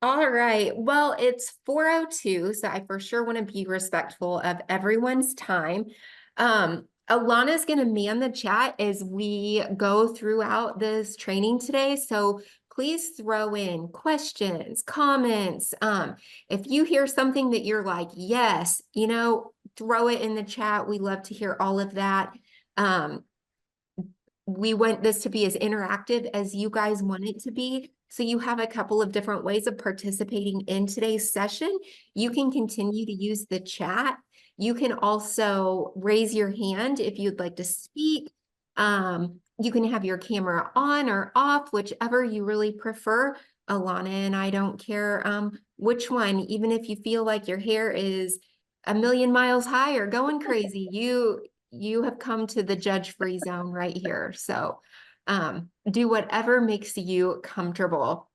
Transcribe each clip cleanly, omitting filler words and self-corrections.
All right. Well, it's 4:02, so I for sure want to be respectful of everyone's time. Alana's going to man the chat as we go throughout this training today. So please throw in questions, comments. If you hear something that you're like, yes, throw it in the chat. We love to hear all of that. Um, we want this to be as interactive as you guys want it to be. So you have a couple of different ways of participating in today's session. You can continue to use the chat. You can also raise your hand if you'd like to speak. You can have your camera on or off, whichever you really prefer. Alana and I don't care which one, even if you feel like your hair is a million miles high or going crazy, you have come to the judge-free zone right here. So do whatever makes you comfortable.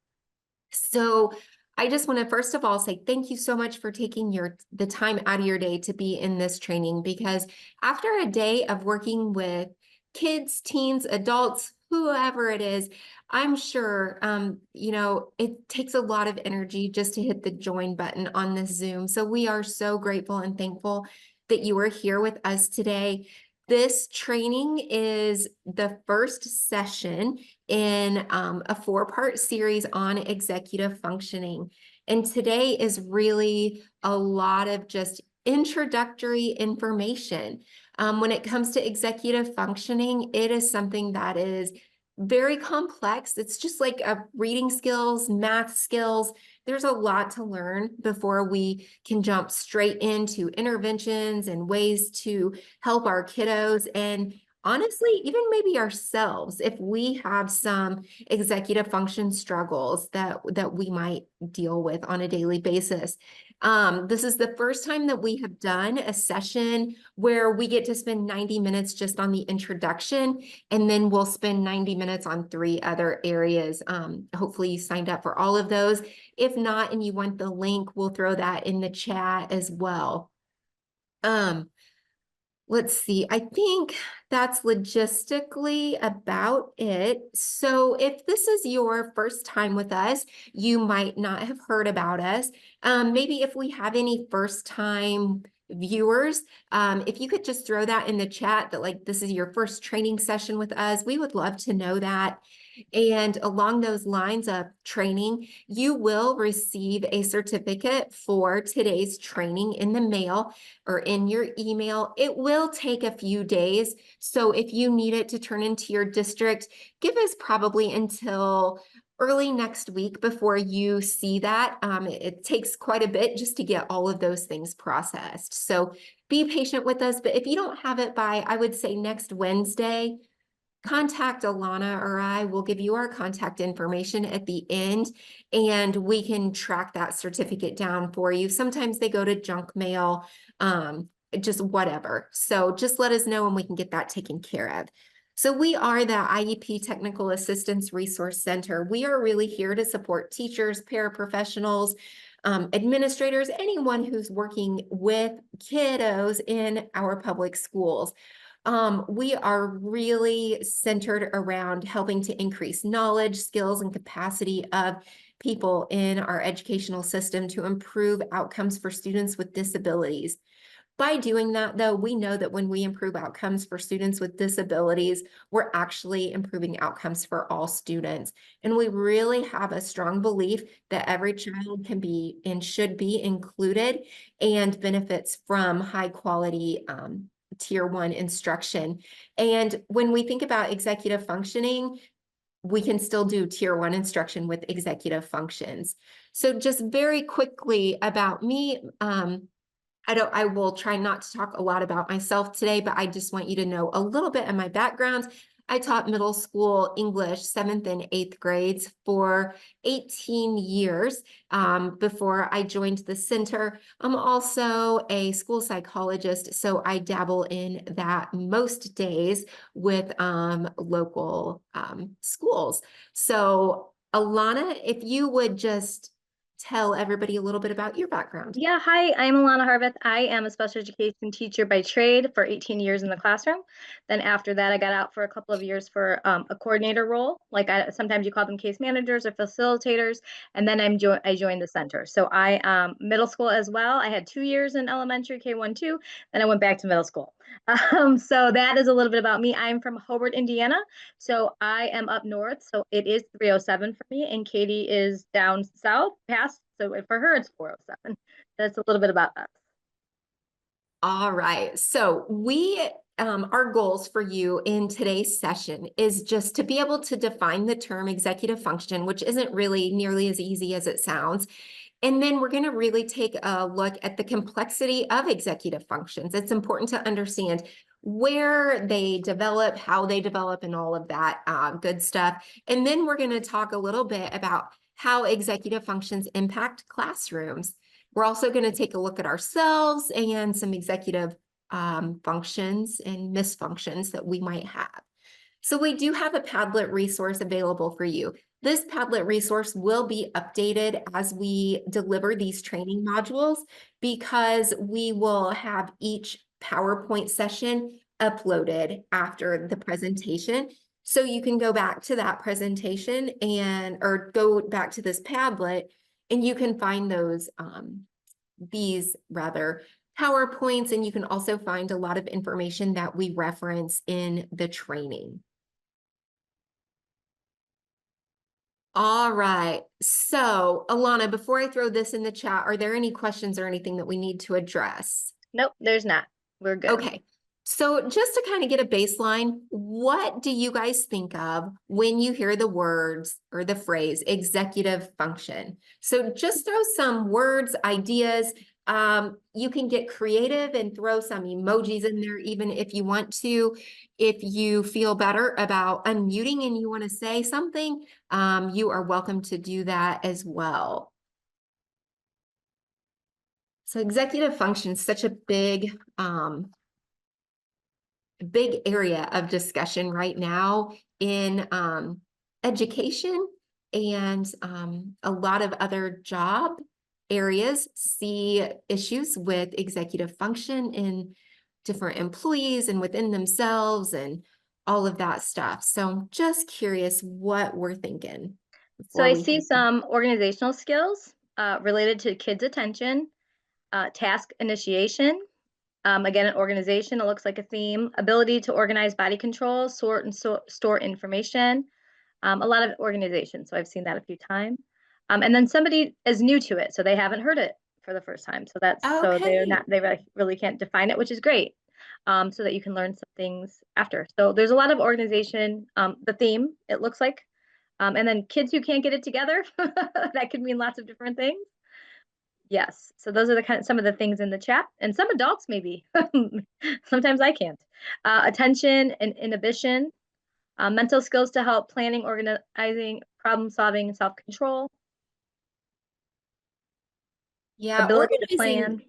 So I just want to first of all say thank you so much for taking the time out of your day to be in this training, because after a day of working with kids, teens, adults, whoever it is, I'm sure it takes a lot of energy just to hit the join button on this Zoom. So we are so grateful and thankful that you are here with us today. This training is the first session in a 4-part series on executive functioning. And today is really a lot of just introductory information. When it comes to executive functioning, it is something that is very complex. It's just like reading skills, math skills. There's a lot to learn before we can jump straight into interventions and ways to help our kiddos, and honestly, even maybe ourselves, if we have some executive function struggles that we might deal with on a daily basis. This is the first time that we have done a session where we get to spend 90 minutes just on the introduction, and then we'll spend 90 minutes on 3 other areas. Hopefully you signed up for all of those. If not, and you want the link, we'll throw that in the chat as well. Let's see, I think that's logistically about it. So if this is your first time with us, you might not have heard about us. Maybe if we have any first time viewers, if you could just throw that in the chat that like this is your first training session with us, we would love to know that. And along those lines of training, you will receive a certificate for today's training in the mail or in your email. It will take a few days. So if you need it to turn into your district, give us probably until early next week before you see that. It takes quite a bit just to get all of those things processed. So be patient with us. But if you don't have it by, I would say next Wednesday, contact Alana or I will give you our contact information at the end, and we can track that certificate down for you. Sometimes they go to junk mail, just whatever. So just let us know and we can get that taken care of. So we are the IEP Technical Assistance Resource Center. We are really here to support teachers, paraprofessionals, administrators, anyone who's working with kiddos in our public schools. We are really centered around helping to increase knowledge, skills, and capacity of people in our educational system to improve outcomes for students with disabilities. By doing that, though, we know that when we improve outcomes for students with disabilities, we're actually improving outcomes for all students. And we really have a strong belief that every child can be and should be included and benefits from high quality Tier 1 instruction. And when we think about executive functioning, we can still do Tier 1 instruction with executive functions. So just very quickly about me, I will try not to talk a lot about myself today, but I just want you to know a little bit of my background. I taught middle school English 7th and 8th grades for 18 years before I joined the center. I'm also a school psychologist, so I dabble in that most days with local schools. So Alana, if you would just tell everybody a little bit about your background? Yeah, hi, I'm Alana Harveth. I am a special education teacher by trade for 18 years in the classroom. Then after that, I got out for a couple of years for a coordinator role. Sometimes you call them case managers or facilitators. And then I joined the center. So I middle school as well. I had 2 years in elementary, K1, 2. Then I went back to middle school. So that is a little bit about me. I'm from Hobart, Indiana. So I am up north. So it is 307 for me, and Katie is down south past. So for her, it's 407. That's a little bit about us. All right. So our goals for you in today's session is just to be able to define the term executive function, which isn't really nearly as easy as it sounds. And then we're going to really take a look at the complexity of executive functions. It's important to understand where they develop, how they develop, and all of that good stuff. And then we're going to talk a little bit about how executive functions impact classrooms. We're also going to take a look at ourselves and some executive functions and misfunctions that we might have. So we do have a Padlet resource available for you. This Padlet resource will be updated as we deliver these training modules because we will have each PowerPoint session uploaded after the presentation. So you can go back to that presentation or go back to this Padlet and you can find these PowerPoints, and you can also find a lot of information that we reference in the training. All right. So, Alana, before I throw this in the chat, are there any questions or anything that we need to address? Nope, there's not. We're good. Okay. So just to kind of get a baseline, what do you guys think of when you hear the words or the phrase executive function? So just throw some words, ideas. You can get creative and throw some emojis in there, even if you want to. If you feel better about unmuting and you want to say something, you are welcome to do that as well. So executive function is such a big area of discussion right now in education, and a lot of other job areas see issues with executive function in different employees and within themselves and all of that stuff. So just curious what we're thinking So before I we see head. some organizational skills related to kids' attention, task initiation. Again, an organization, it looks like a theme. Ability to organize body control, sort and store information. A lot of organizations. So I've seen that a few times. And then somebody is new to it, so they haven't heard it for the first time. So they're Okay. not, they really can't define it, which is great. So that you can learn some things after. So there's a lot of organization, the theme, it looks like. And then kids who can't get it together, that could mean lots of different things. Yes. So those are some of the things in the chat, and some adults maybe. Sometimes I can't. Attention and inhibition, mental skills to help planning, organizing, problem solving, and self-control. Yeah, Ability to plan.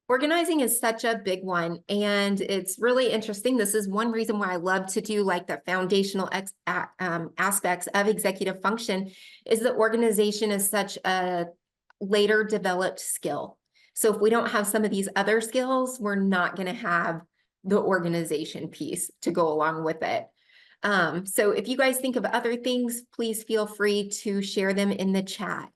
organizing is such a big one, and it's really interesting. This is one reason why I love to do like the foundational aspects of executive function is that organization is such a later developed skill. So if we don't have some of these other skills, we're not going to have the organization piece to go along with it. So if you guys think of other things, please feel free to share them in the chat.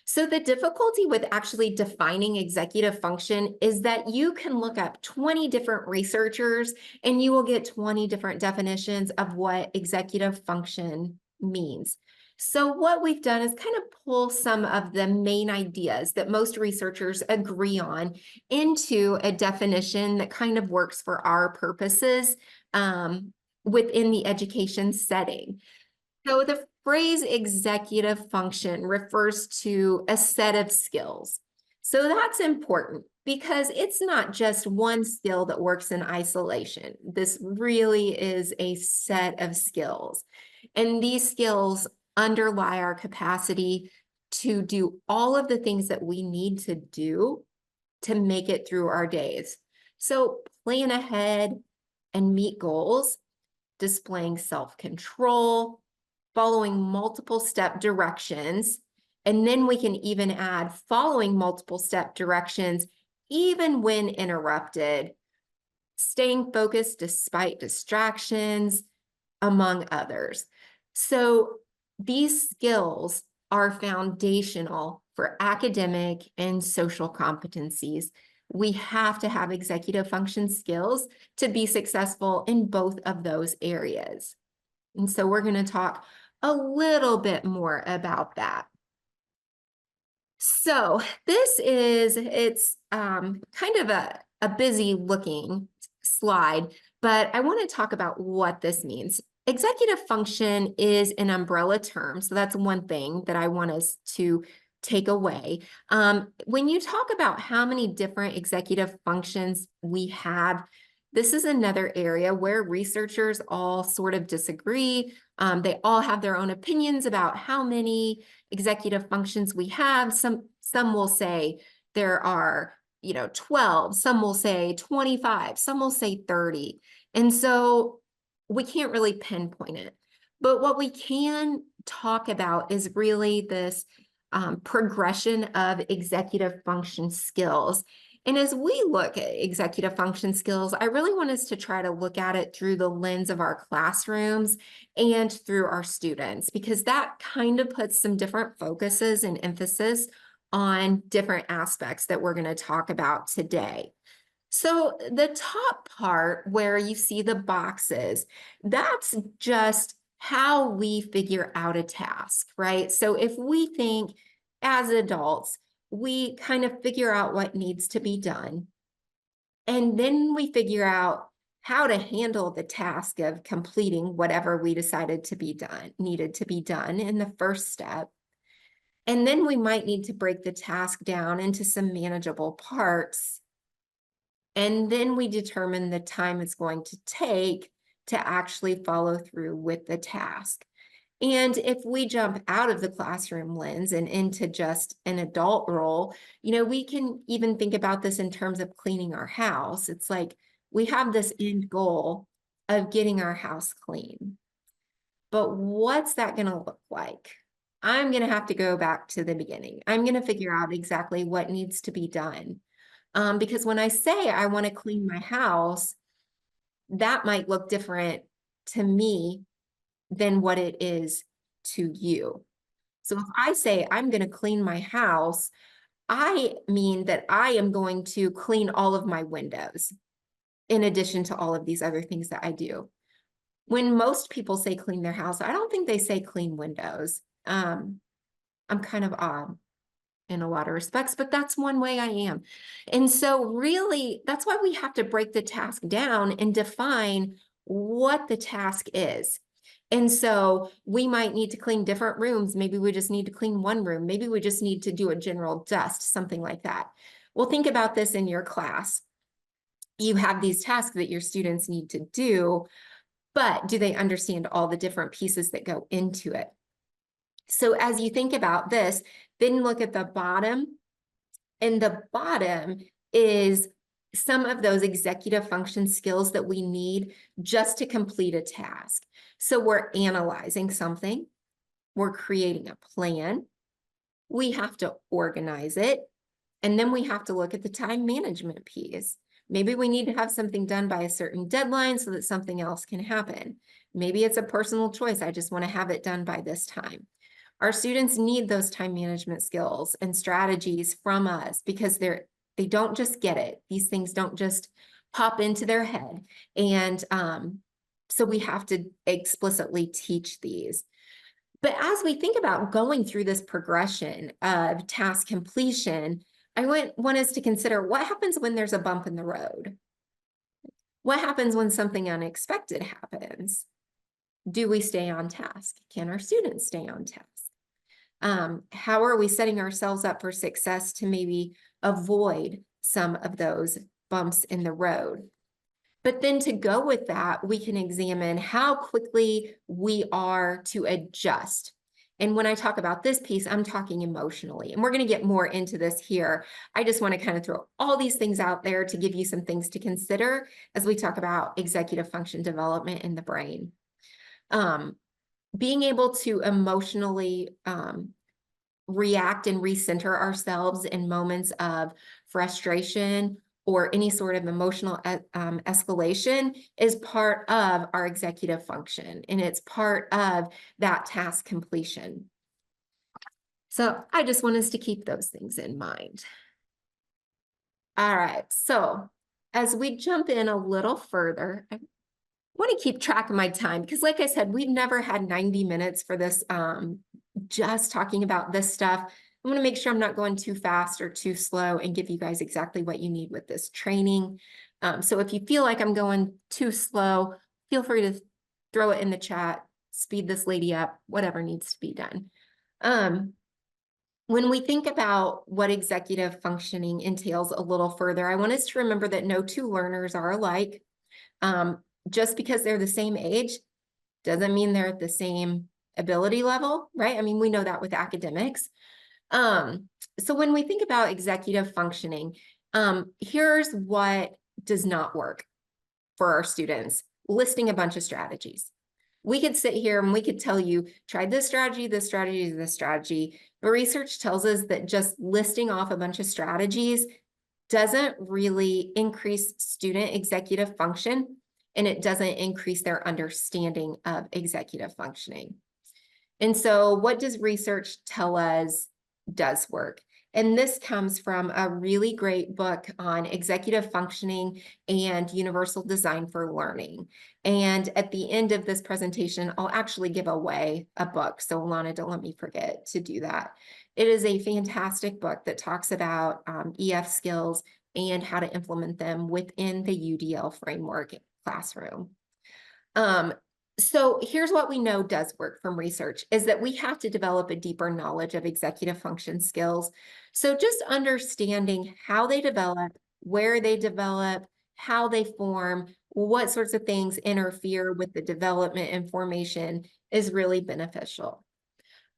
So the difficulty with actually defining executive function is that you can look up 20 different researchers and you will get 20 different definitions of what executive function means. So what we've done is kind of pull some of the main ideas that most researchers agree on into a definition that kind of works for our purposes within the education setting. So the phrase executive function refers to a set of skills. So that's important because it's not just one skill that works in isolation. This really is a set of skills. And these skills underlie our capacity to do all of the things that we need to do to make it through our days. So plan ahead and meet goals, displaying self-control, following multiple step directions, And then we can even add following multiple step directions, even when interrupted, staying focused despite distractions, among others. So these skills are foundational for academic and social competencies. We have to have executive function skills to be successful in both of those areas. And so we're going to talk a little bit more about that. So it's kind of a busy looking slide, but I want to talk about what this means. Executive function is an umbrella term. So that's one thing that I want us to take away. When you talk about how many different executive functions we have, this is another area where researchers all sort of disagree. They all have their own opinions about how many executive functions we have. Some will say there are, 12, some will say 25, some will say 30. And so we can't really pinpoint it. But what we can talk about is really this progression of executive function skills. And as we look at executive function skills, I really want us to try to look at it through the lens of our classrooms and through our students, because that kind of puts some different focuses and emphasis on different aspects that we're going to talk about today. So the top part where you see the boxes, that's just how we figure out a task, right? So if we think as adults, we kind of figure out what needs to be done, and then we figure out how to handle the task of completing whatever we decided to be done, needed to be done in the first step. And then we might need to break the task down into some manageable parts. And then we determine the time it's going to take to actually follow through with the task. And if we jump out of the classroom lens and into just an adult role, we can even think about this in terms of cleaning our house. It's like we have this end goal of getting our house clean. But what's that going to look like? I'm going to have to go back to the beginning. I'm going to figure out exactly what needs to be done. Because when I say I want to clean my house, that might look different to me than what it is to you. So if I say I'm going to clean my house, I mean that I am going to clean all of my windows in addition to all of these other things that I do. When most people say clean their house, I don't think they say clean windows. I'm kind of odd in a lot of respects, but that's one way I am. And so really, that's why we have to break the task down and define what the task is. And so we might need to clean different rooms. Maybe we just need to clean one room. Maybe we just need to do a general dust, something like that. Well, think about this in your class. You have these tasks that your students need to do, but do they understand all the different pieces that go into it? So as you think about this, then look at the bottom, and the bottom is some of those executive function skills that we need just to complete a task. So we're analyzing something, we're creating a plan, we have to organize it, and then we have to look at the time management piece. Maybe we need to have something done by a certain deadline so that something else can happen. Maybe it's a personal choice. I just want to have it done by this time. Our students need those time management skills and strategies from us because they don't just get it. These things don't just pop into their head. And so we have to explicitly teach these. But as we think about going through this progression of task completion, I want us to consider what happens when there's a bump in the road. What happens when something unexpected happens? Do we stay on task? Can our students stay on task? How are we setting ourselves up for success to maybe avoid some of those bumps in the road? But then to go with that, we can examine how quickly we are to adjust. And when I talk about this piece, I'm talking emotionally, and we're going to get more into this here. I just want to kind of throw all these things out there to give you some things to consider as we talk about executive function development in the brain. Being able to emotionally react and recenter ourselves in moments of frustration or any sort of emotional escalation is part of our executive function, and it's part of that task completion. So I just want us to keep those things in mind. All right, so as we jump in a little further, I want to keep track of my time because like I said, we've never had 90 minutes for this, just talking about this stuff. I want to make sure I'm not going too fast or too slow and give you guys exactly what you need with this training. So if you feel like I'm going too slow, feel free to throw it in the chat, speed this lady up, whatever needs to be done. When we think about what executive functioning entails a little further, I want us to remember that no two learners are alike. Just because they're the same age doesn't mean they're at the same ability level, right? I mean, we know that with academics. So when we think about executive functioning, here's what does not work for our students, listing a bunch of strategies. We could sit here and we could tell you, try this strategy, this strategy, this strategy. But research tells us that just listing off a bunch of strategies doesn't really increase student executive function, and it doesn't increase their understanding of executive functioning. And so what does research tell us does work? And this comes from a really great book on executive functioning and universal design for learning. And at the end of this presentation, I'll actually give away a book. So Alana, don't let me forget to do that. It is a fantastic book that talks about EF skills and how to implement them within the UDL framework classroom. So here's what we know does work from research is that we have to develop a deeper knowledge of executive function skills. So just understanding how they develop, where they develop, how they form, what sorts of things interfere with the development and formation is really beneficial.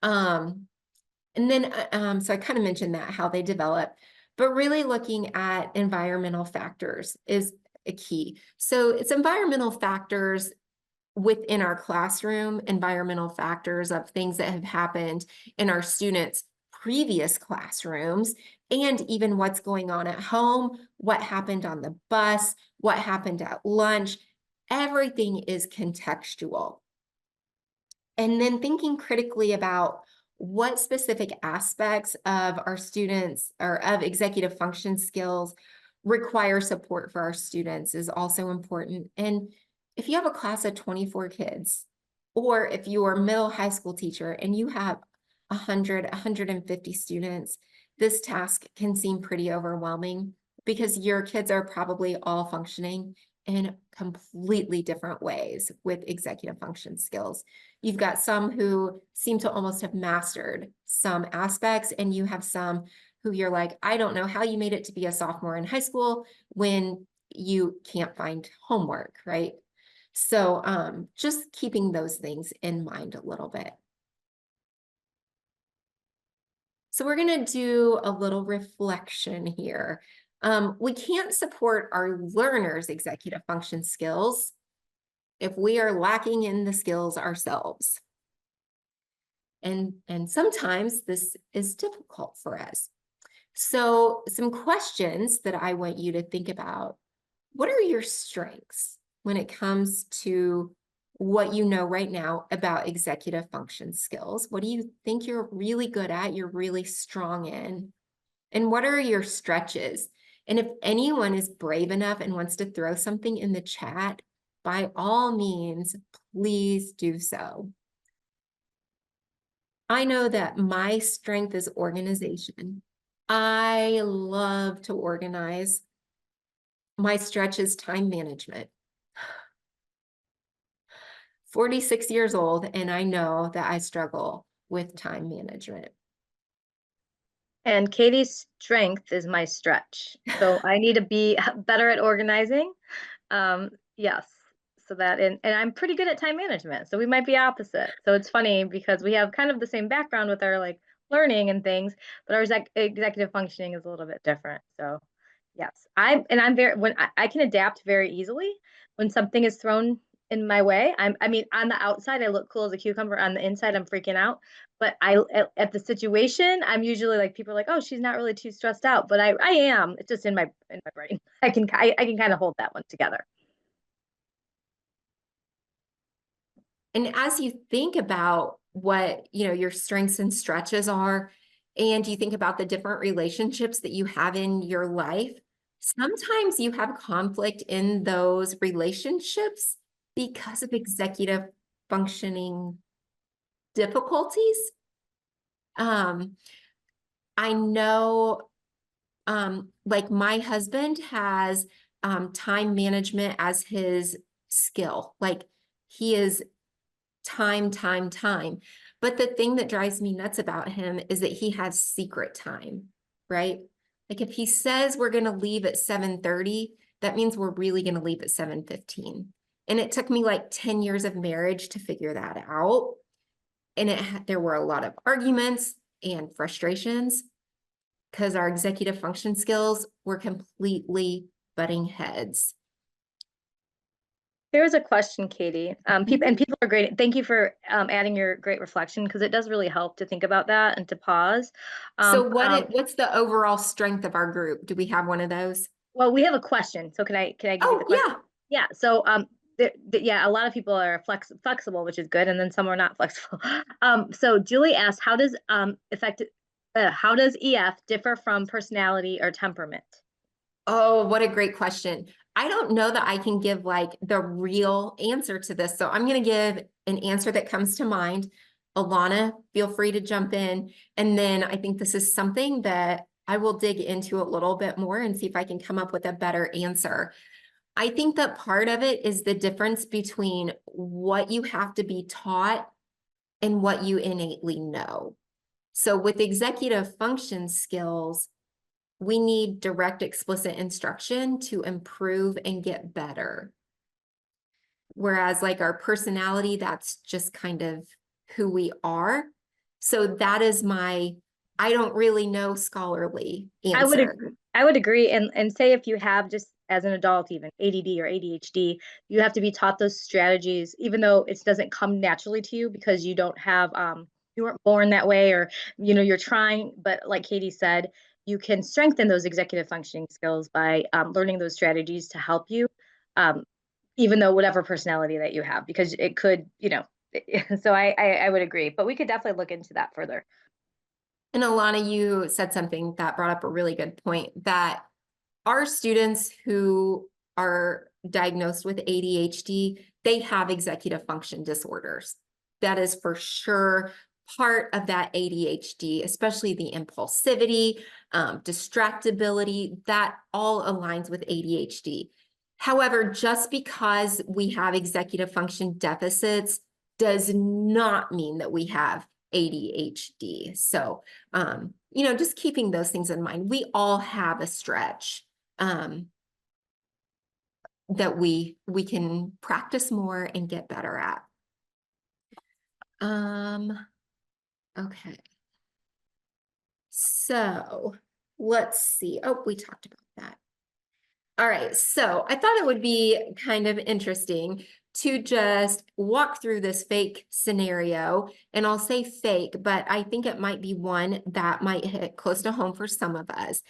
And then, so I kind of mentioned that, how they develop, but really looking at environmental factors is a key. So it's environmental factors within our classroom, environmental factors of things that have happened in our students' previous classrooms, and even what's going on at home, what happened on the bus, what happened at lunch. Everything is contextual. And then thinking critically about what specific aspects of our students or of executive function skills require support for our students is also important. And if you have a class of 24 kids, or if you are a middle high school teacher and you have 100, 150 students, this task can seem pretty overwhelming because your kids are probably all functioning in completely different ways with executive function skills. You've got some who seem to almost have mastered some aspects, and you have some who you're like, I don't know how you made it to be a sophomore in high school when you can't find homework, right? So just keeping those things in mind a little bit. So we're going to do a little reflection here. We can't support our learners' executive function skills if we are lacking in the skills ourselves. And sometimes this is difficult for us. So some questions that I want you to think about. What are your strengths when it comes to what you know right now about executive function skills? What do you think you're really good at, you're really strong in? And what are your stretches? And if anyone is brave enough and wants to throw something in the chat, by all means, please do so. I know that my strength is organization. I love to organize. My stretch is time management. 46 years old, and I know that I struggle with time management. And Katie's strength is my stretch. So I need to be better at organizing. Yes. So that, and I'm pretty good at time management. So we might be opposite. So it's funny because we have kind of the same background with our like learning and things, but our executive functioning is a little bit different. So yes, I'm very, when I can adapt very easily when something is thrown in my way. I mean, on the outside, I look cool as a cucumber. On the inside, I'm freaking out. But at the situation, I'm usually like people are like, oh, she's not really too stressed out, but I am. It's just in my brain. I can kind of hold that one together. And as you think about what, your strengths and stretches are, and you think about the different relationships that you have in your life, sometimes you have conflict in those relationships because of executive functioning difficulties. Um, I know, like my husband has time management as his skill. Like he is time. But the thing that drives me nuts about him is that he has secret time, right? Like if he says we're going to leave at 7:30, that means we're really going to leave at 7:15. And it took me like 10 years of marriage to figure that out. And there were a lot of arguments and frustrations because our executive function skills were completely butting heads. There's a question, Katie. People Mhm. and people are great. Thank you for adding your great reflection because it does really help to think about that and to pause. So Um, um, what's the overall strength of our group? Do we have one of those? well, we have a question. So can I give you the Oh, question? yeah. Yeah. So yeah, a lot of people are flexible, which is good, and then some are not flexible. So Julie asked, how does EF differ from personality or temperament? Oh, what a great question. I don't know that I can give like the real answer to this. So I'm going to give an answer that comes to mind. Alana, feel free to jump in. And then I think this is something that I will dig into a little bit more and see if I can come up with a better answer. I think that part of it is the difference between what you have to be taught and what you innately know. So with executive function skills, we need direct, explicit instruction to improve and get better. Whereas like our personality, that's just kind of who we are. So that is I don't really know scholarly answer. I would agree. And say if you have just as an adult, even ADD or ADHD, you have to be taught those strategies, even though it doesn't come naturally to you because you don't have you weren't born that way, or you're trying. But like Katie said, you can strengthen those executive functioning skills by learning those strategies to help you, um, even though whatever personality that you have, because it could, so I would agree. But we could definitely look into that further. And Alana, you said something that brought up a really good point that our students who are diagnosed with ADHD, they have executive function disorders. That is for sure part of that ADHD, especially the impulsivity, distractibility, that all aligns with ADHD. However, just because we have executive function deficits does not mean that we have ADHD. So, just keeping those things in mind. We all have a stretch that we can practice more and get better at. Okay. So let's see. Oh, we talked about that. All right, so I thought it would be kind of interesting to just walk through this fake scenario. And I'll say fake, but I think it might be one that might hit close to home for some of us.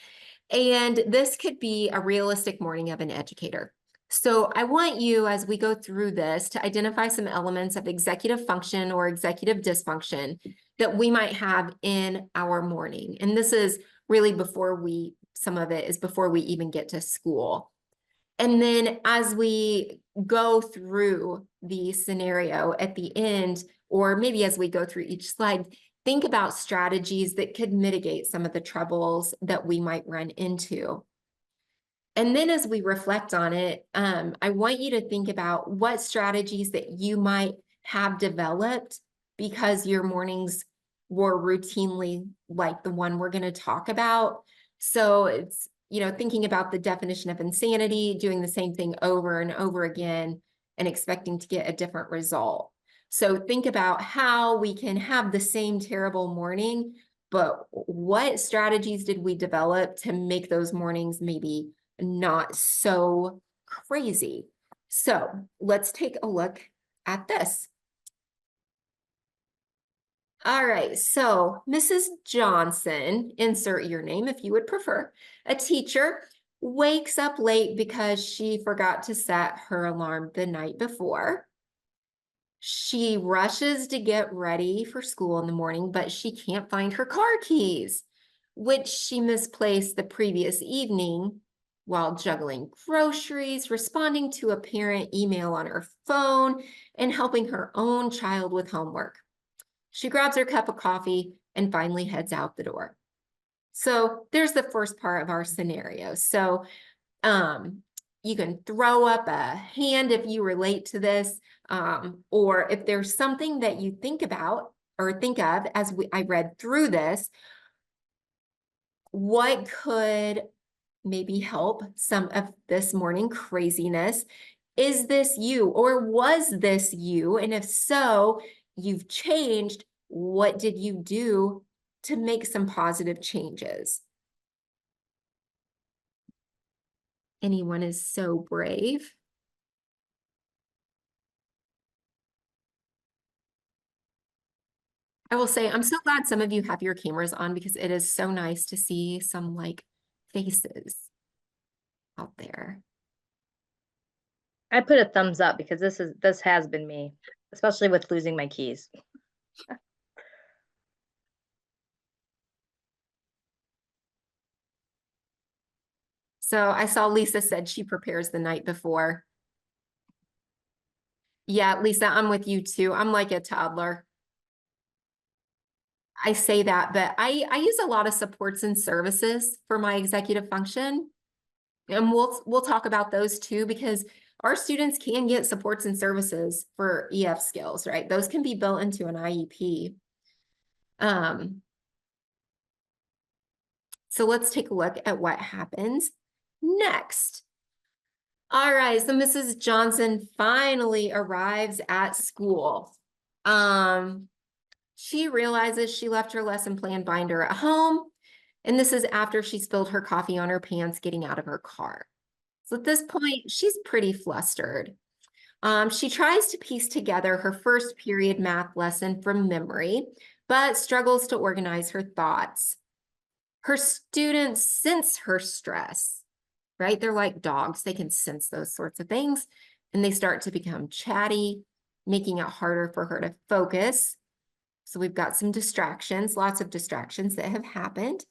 And this could be a realistic morning of an educator. So I want you, as we go through this, to identify some elements of executive function or executive dysfunction that we might have in our morning. And this is really some of it is before we even get to school. And then as we go through the scenario at the end, or maybe as we go through each slide, think about strategies that could mitigate some of the troubles that we might run into. And then as we reflect on it, I want you to think about what strategies that you might have developed because your mornings were routinely like the one we're going to talk about. So it's, thinking about the definition of insanity, doing the same thing over and over again and expecting to get a different result. So think about how we can have the same terrible morning, but what strategies did we develop to make those mornings maybe not so crazy? So let's take a look at this. All right, so Mrs. Johnson, insert your name if you would prefer, a teacher, wakes up late because she forgot to set her alarm the night before. She rushes to get ready for school in the morning, but she can't find her car keys, which she misplaced the previous evening while juggling groceries, responding to a parent email on her phone, and helping her own child with homework. She grabs her cup of coffee and finally heads out the door. So there's the first part of our scenario. So you can throw up a hand if you relate to this, or if there's something that you think about or think of as I read through this, what could maybe help some of this morning craziness? Is this you, or was this you? And if so, you've changed. What did you do to make some positive changes? Anyone is so brave. I will say, I'm so glad some of you have your cameras on because it is so nice to see some like faces out there. I put a thumbs up because this has been me, especially with losing my keys. So I saw Lisa said she prepares the night before. Yeah, Lisa, I'm with you too. I'm like a toddler. I say that, but I use a lot of supports and services for my executive function. And we'll talk about those too, because our students can get supports and services for EF skills, right? Those can be built into an IEP. So let's take a look at what happens next. All right, so Mrs. Johnson finally arrives at school. She realizes she left her lesson plan binder at home, and this is after she spilled her coffee on her pants getting out of her car. So at this point, she's pretty flustered. She tries to piece together her first period math lesson from memory, but struggles to organize her thoughts. Her students sense her stress, right? They're like dogs. They can sense those sorts of things, and they start to become chatty, making it harder for her to focus. So we've got some distractions, lots of distractions that have happened.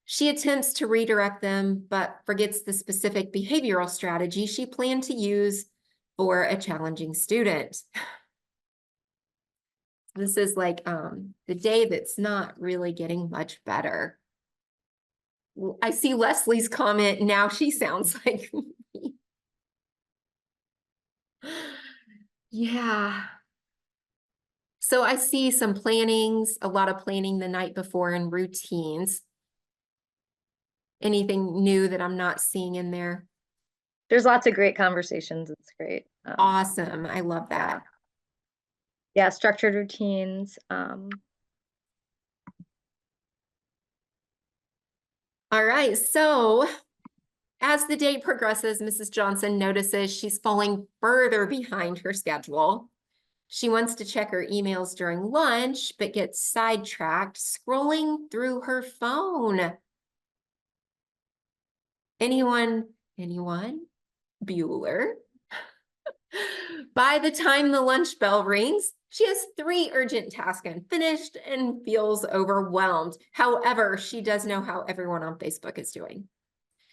She attempts to redirect them, but forgets the specific behavioral strategy she planned to use for a challenging student. This is like the day that's not really getting much better. I see Leslie's comment. Now she sounds like me. Yeah. So I see some plannings, a lot of planning the night before and routines. Anything new that I'm not seeing in there? There's lots of great conversations. It's great. Awesome. I love Yeah. that. Yeah, structured routines. All right. So as the day progresses, Mrs. Johnson notices she's falling further behind her schedule. She wants to check her emails during lunch, but gets sidetracked scrolling through her phone. Anyone? Bueller. By the time the lunch bell rings, she has 3 urgent tasks unfinished and feels overwhelmed. However, she does know how everyone on Facebook is doing.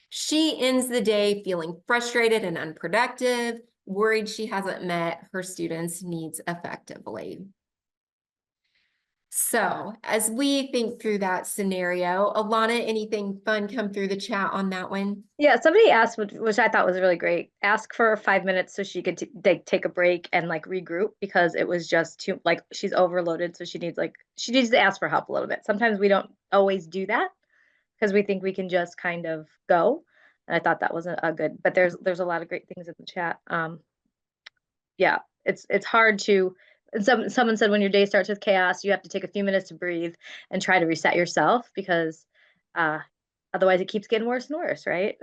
She ends the day feeling frustrated and unproductive, worried she hasn't met her students' needs effectively. So as we think through that scenario, Alana, anything fun come through the chat on that one? Yeah, somebody asked, which I thought was really great. Ask for 5 minutes so she could take a break and like regroup because it was just too like she's overloaded, so she needs to ask for help a little bit. Sometimes we don't always do that because we think we can just kind of go. And I thought that was a good, but there's a lot of great things in the chat. Yeah, it's hard to. And someone said when your day starts with chaos, you have to take a few minutes to breathe and try to reset yourself because uh, otherwise it keeps getting worse and worse, right?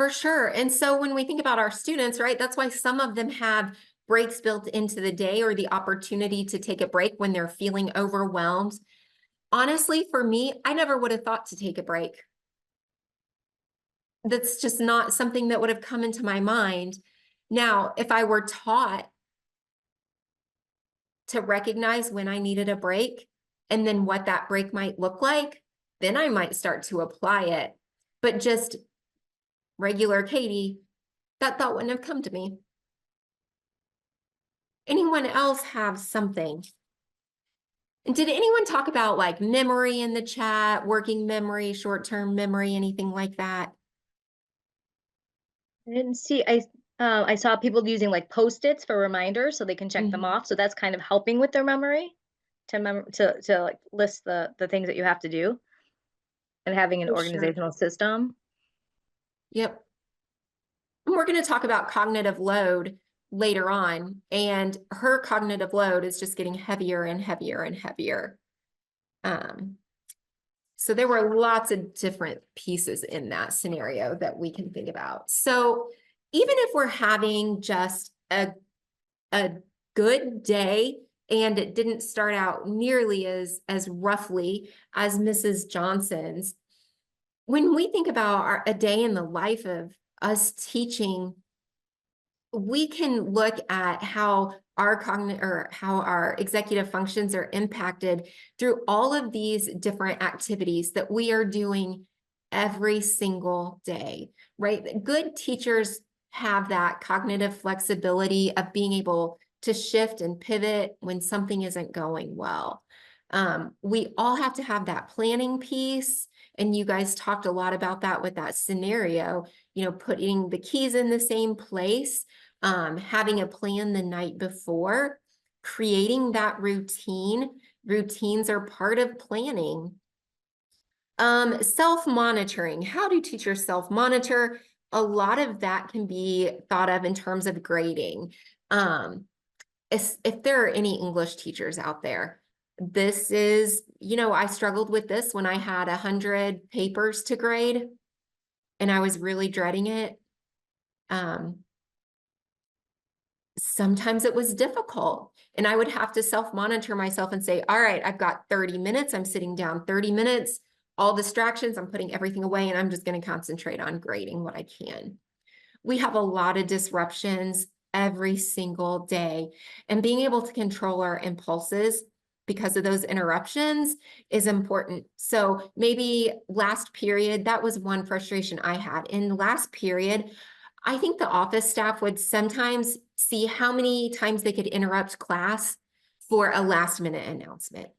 For sure. And so when we think about our students, right, that's why some of them have breaks built into the day or the opportunity to take a break when they're feeling overwhelmed. Honestly, for me, I never would have thought to take a break. That's just not something that would have come into my mind. Now, if I were taught to recognize when I needed a break and then what that break might look like, then I might start to apply it. But just regular Katie, that thought wouldn't have come to me. Anyone else have something? And did anyone talk about like memory in the chat, working memory, short-term memory, anything like that? I didn't see. I saw people using like post-its for reminders so they can check them Mhm. off. So that's kind of helping with their memory to like list the things that you have to do and having an For sure. organizational system. Yep. And we're going to talk about cognitive load later on, and her cognitive load is just getting heavier and heavier and heavier. Um, so there were lots of different pieces in that scenario that we can think about. So even if we're having just a good day and it didn't start out nearly as roughly as Mrs. Johnson's, when we think about a day in the life of us teaching, we can look at how our cognitive or how our executive functions are impacted through all of these different activities that we are doing every single day, right? Good teachers have that cognitive flexibility of being able to shift and pivot when something isn't going well. We all have to have that planning piece. And you guys talked a lot about that with that scenario, putting the keys in the same place, having a plan the night before, creating that routine. Routines are part of planning. Self-monitoring. How do teachers self-monitor? A lot of that can be thought of in terms of grading. If there are any English teachers out there, this is, I struggled with this when I had 100 papers to grade and I was really dreading it. Sometimes it was difficult and I would have to self-monitor myself and say, all right, I've got 30 minutes. I'm sitting down 30 minutes, all distractions, I'm putting everything away and I'm just going to concentrate on grading what I can. We have a lot of disruptions every single day, and being able to control our impulses because of those interruptions is important. So maybe last period, that was one frustration I had. In last period, I think the office staff would sometimes see how many times they could interrupt class for a last minute announcement.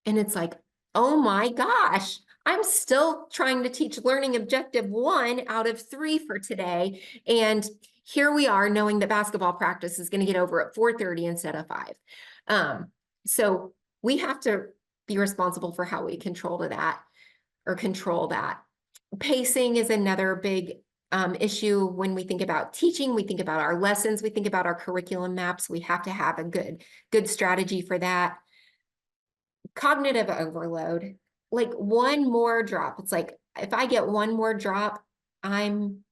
And it's like, oh my gosh, I'm still trying to teach learning objective 1 out of 3 for today. And here we are knowing that basketball practice is going to get over at 4:30 instead of 5. So we have to be responsible for how we control that. Pacing is another big issue when we think about teaching. We think about our lessons. We think about our curriculum maps. We have to have a good strategy for that. Cognitive overload, like one more drop. It's like, if I get one more drop, I'm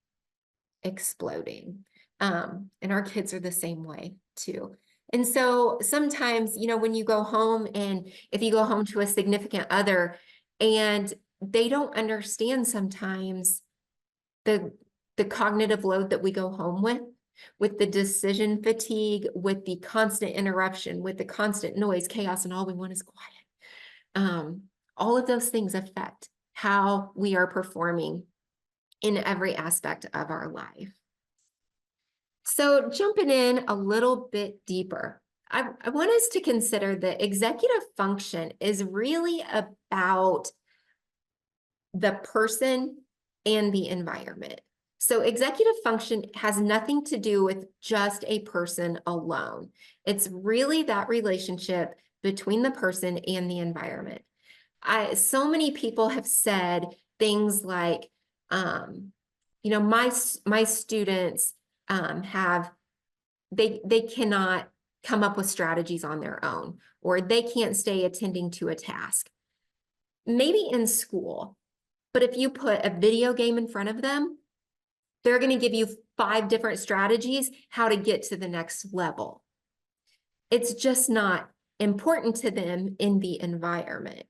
exploding. And our kids are the same way too. And so sometimes, when you go home and if you go home to a significant other and they don't understand sometimes the cognitive load that we go home with the decision fatigue, with the constant interruption, with the constant noise, chaos, and all we want is quiet. All of those things affect how we are performing in every aspect of our life. So jumping in a little bit deeper, I want us to consider that executive function is really about the person and the environment. So executive function has nothing to do with just a person alone. It's really that relationship between the person and the environment. So many people have said things like, my students they cannot come up with strategies on their own, or they can't stay attending to a task. Maybe in school, but if you put a video game in front of them, they're going to give you 5 different strategies how to get to the next level. It's just not important to them in the environment.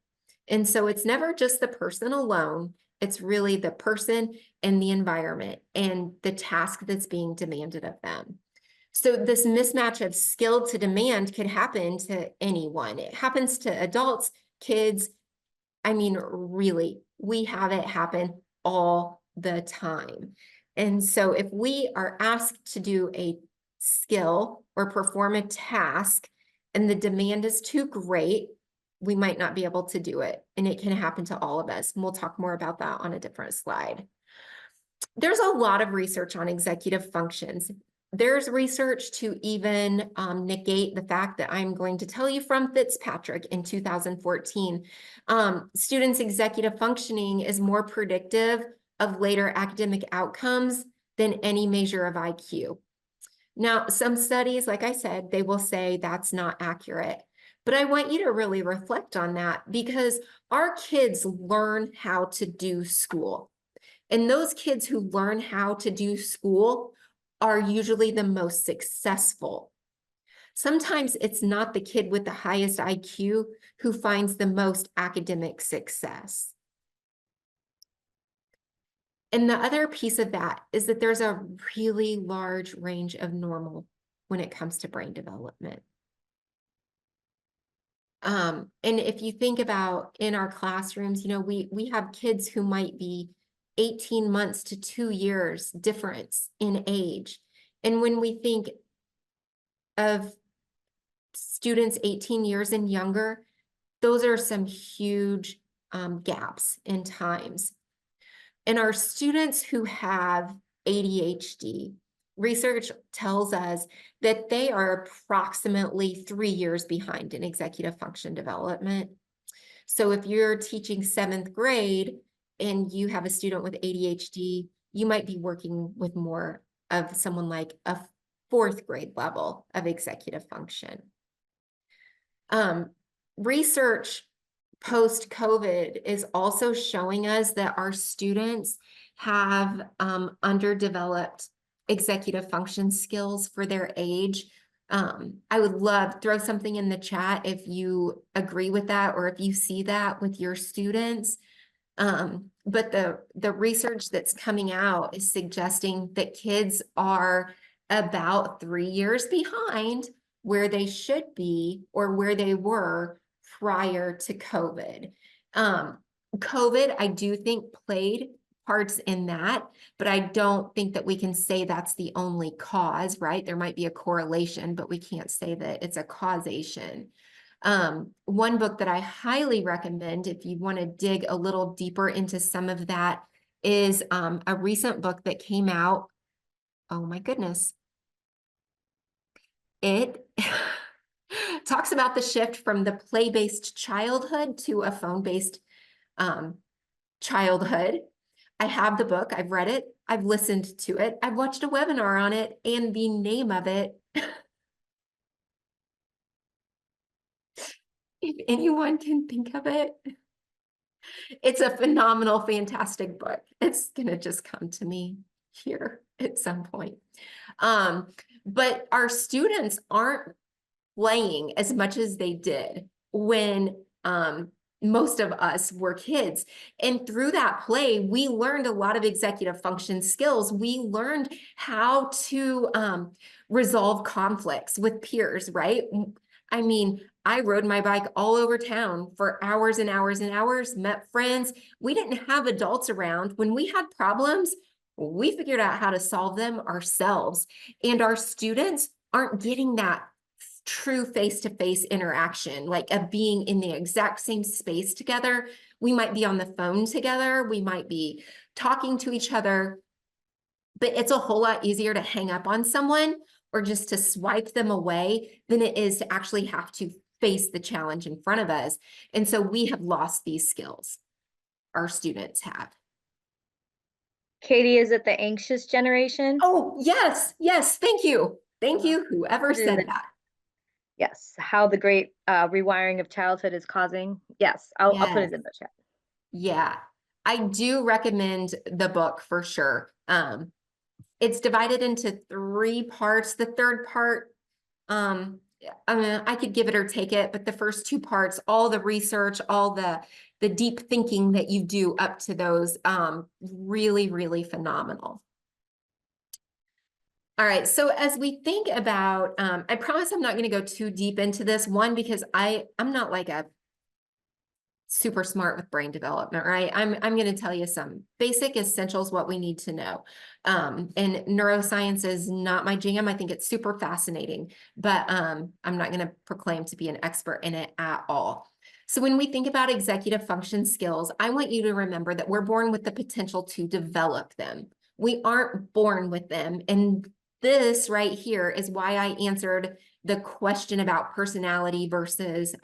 And so it's never just the person alone. It's really the person and the environment and the task that's being demanded of them. So this mismatch of skill to demand could happen to anyone. It happens to adults, kids. I mean, really, we have it happen all the time. And so if we are asked to do a skill or perform a task and the demand is too great, we might not be able to do it. And it can happen to all of us. And we'll talk more about that on a different slide. There's a lot of research on executive functions. There's research to even negate the fact that I'm going to tell you from Fitzpatrick in 2014. Students' executive functioning is more predictive of later academic outcomes than any measure of IQ. Now, some studies, like I said, they will say that's not accurate. But I want you to really reflect on that because our kids learn how to do school. And those kids who learn how to do school are usually the most successful. Sometimes it's not the kid with the highest IQ who finds the most academic success. And the other piece of that is that there's a really large range of normal when it comes to brain development. And if you think about in our classrooms, you know, we have kids who might be 18 months to 2 years difference in age. And when we think of students 18 years and younger, those are some huge gaps in times. And our students who have ADHD, research tells us that they are approximately 3 years behind in executive function development. So if you're teaching 7th grade and you have a student with ADHD, you might be working with more of someone like a 4th grade level of executive function. Research post-COVID is also showing us that our students have underdeveloped executive function skills for their age. I would love throw something in the chat if you agree with that or if you see that with your students. But the research that's coming out is suggesting that kids are about 3 years behind where they should be or where they were prior to COVID. COVID, I do think played parts in that, but I don't think that we can say that's the only cause, right? There might be a correlation, but we can't say that it's a causation. One book that I highly recommend if you want to dig a little deeper into some of that is a recent book that came out. Oh my goodness. It talks about the shift from the play-based childhood to a phone-based childhood. I have the book, I've read it, I've listened to it, I've watched a webinar on it, and the name of it, if anyone can think of it, it's a phenomenal, fantastic book. It's gonna just come to me here at some point. But our students aren't playing as much as they did when most of us were kids. And through that play, we learned a lot of executive function skills. We learned how to resolve conflicts with peers, right? I mean, I rode my bike all over town for hours and hours and hours, met friends. We didn't have adults around. When we had problems, we figured out how to solve them ourselves. And our students aren't getting that true face-to-face interaction, like of being in the exact same space together. We might be on the phone together, we might be talking to each other, but it's a whole lot easier to hang up on someone or just to swipe them away than it is to actually have to face the challenge in front of us. And so we have lost these skills. Our students have. Katie, is it the anxious generation? Oh, yes, yes, thank you. Thank you, whoever said that. Yes, how the great rewiring of childhood is causing. Yes, I'll put it in the chat. Yeah, I do recommend the book for sure. It's divided into 3 parts. The third part, I could give it or take it, but the first 2 parts, all the research, all the deep thinking that you do up to those, really, really phenomenal. All right, so as we think about, I promise I'm not going to go too deep into this one because I'm not like a super smart with brain development, right? I'm going to tell you some basic essentials, what we need to know. And neuroscience is not my jam. I think it's super fascinating, but I'm not going to proclaim to be an expert in it at all. So when we think about executive function skills, I want you to remember that we're born with the potential to develop them. We aren't born with them. And this right here is why I answered the question about personality versus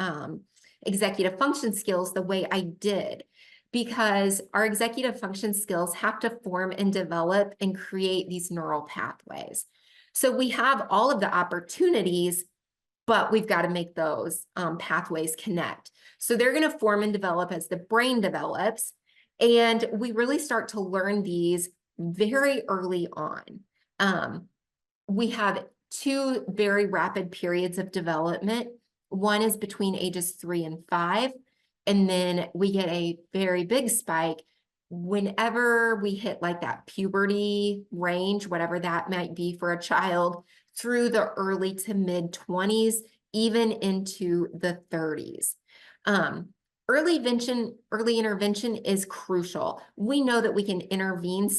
executive function skills the way I did, because our executive function skills have to form and develop and create these neural pathways. So we have all of the opportunities, but we've got to make those pathways connect. So they're going to form and develop as the brain develops. And we really start to learn these very early on. We have 2 very rapid periods of development. One is between ages 3 and 5, and then we get a very big spike whenever we hit like that puberty range, whatever that might be for a child, through the early to mid 20s, even into the 30s. Early intervention is crucial. We know that we can intervene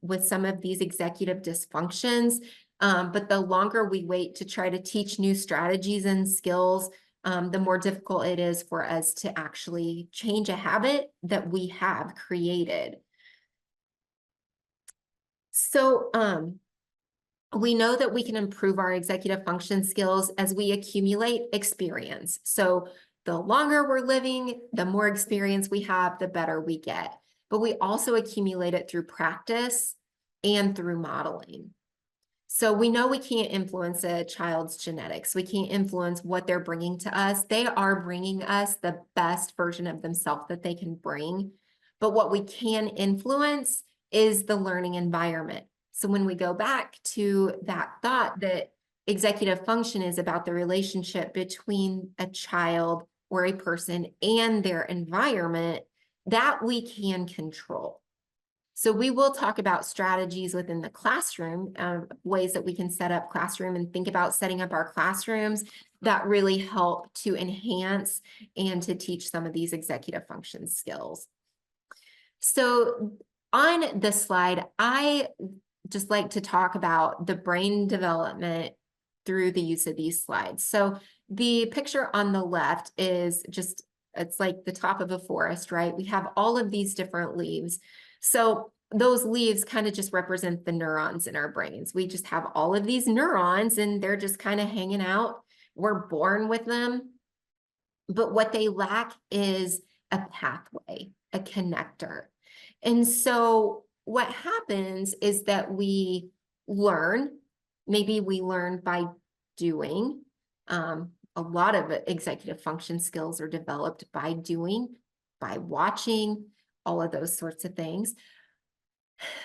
with some of these executive dysfunctions, but the longer we wait to try to teach new strategies and skills, the more difficult it is for us to actually change a habit that we have created. So we know that we can improve our executive function skills as we accumulate experience. So the longer we're living, the more experience we have, the better we get. But we also accumulate it through practice and through modeling. So we know we can't influence a child's genetics. We can't influence what they're bringing to us. They are bringing us the best version of themselves that they can bring. But what we can influence is the learning environment. So when we go back to that thought that executive function is about the relationship between a child or a person and their environment, that we can control. So we will talk about strategies within the classroom, ways that we can set up classroom and think about setting up our classrooms that really help to enhance and to teach some of these executive function skills. So on this slide, I just like to talk about the brain development through the use of these slides. So the picture on the left is just, it's like the top of a forest, right? We have all of these different leaves. So those leaves kind of just represent the neurons in our brains. We just have all of these neurons and they're just kind of hanging out. We're born with them. But what they lack is a pathway, a connector. And so what happens is that we learn, maybe we learn by doing. A lot of executive function skills are developed by doing, by watching, all of those sorts of things.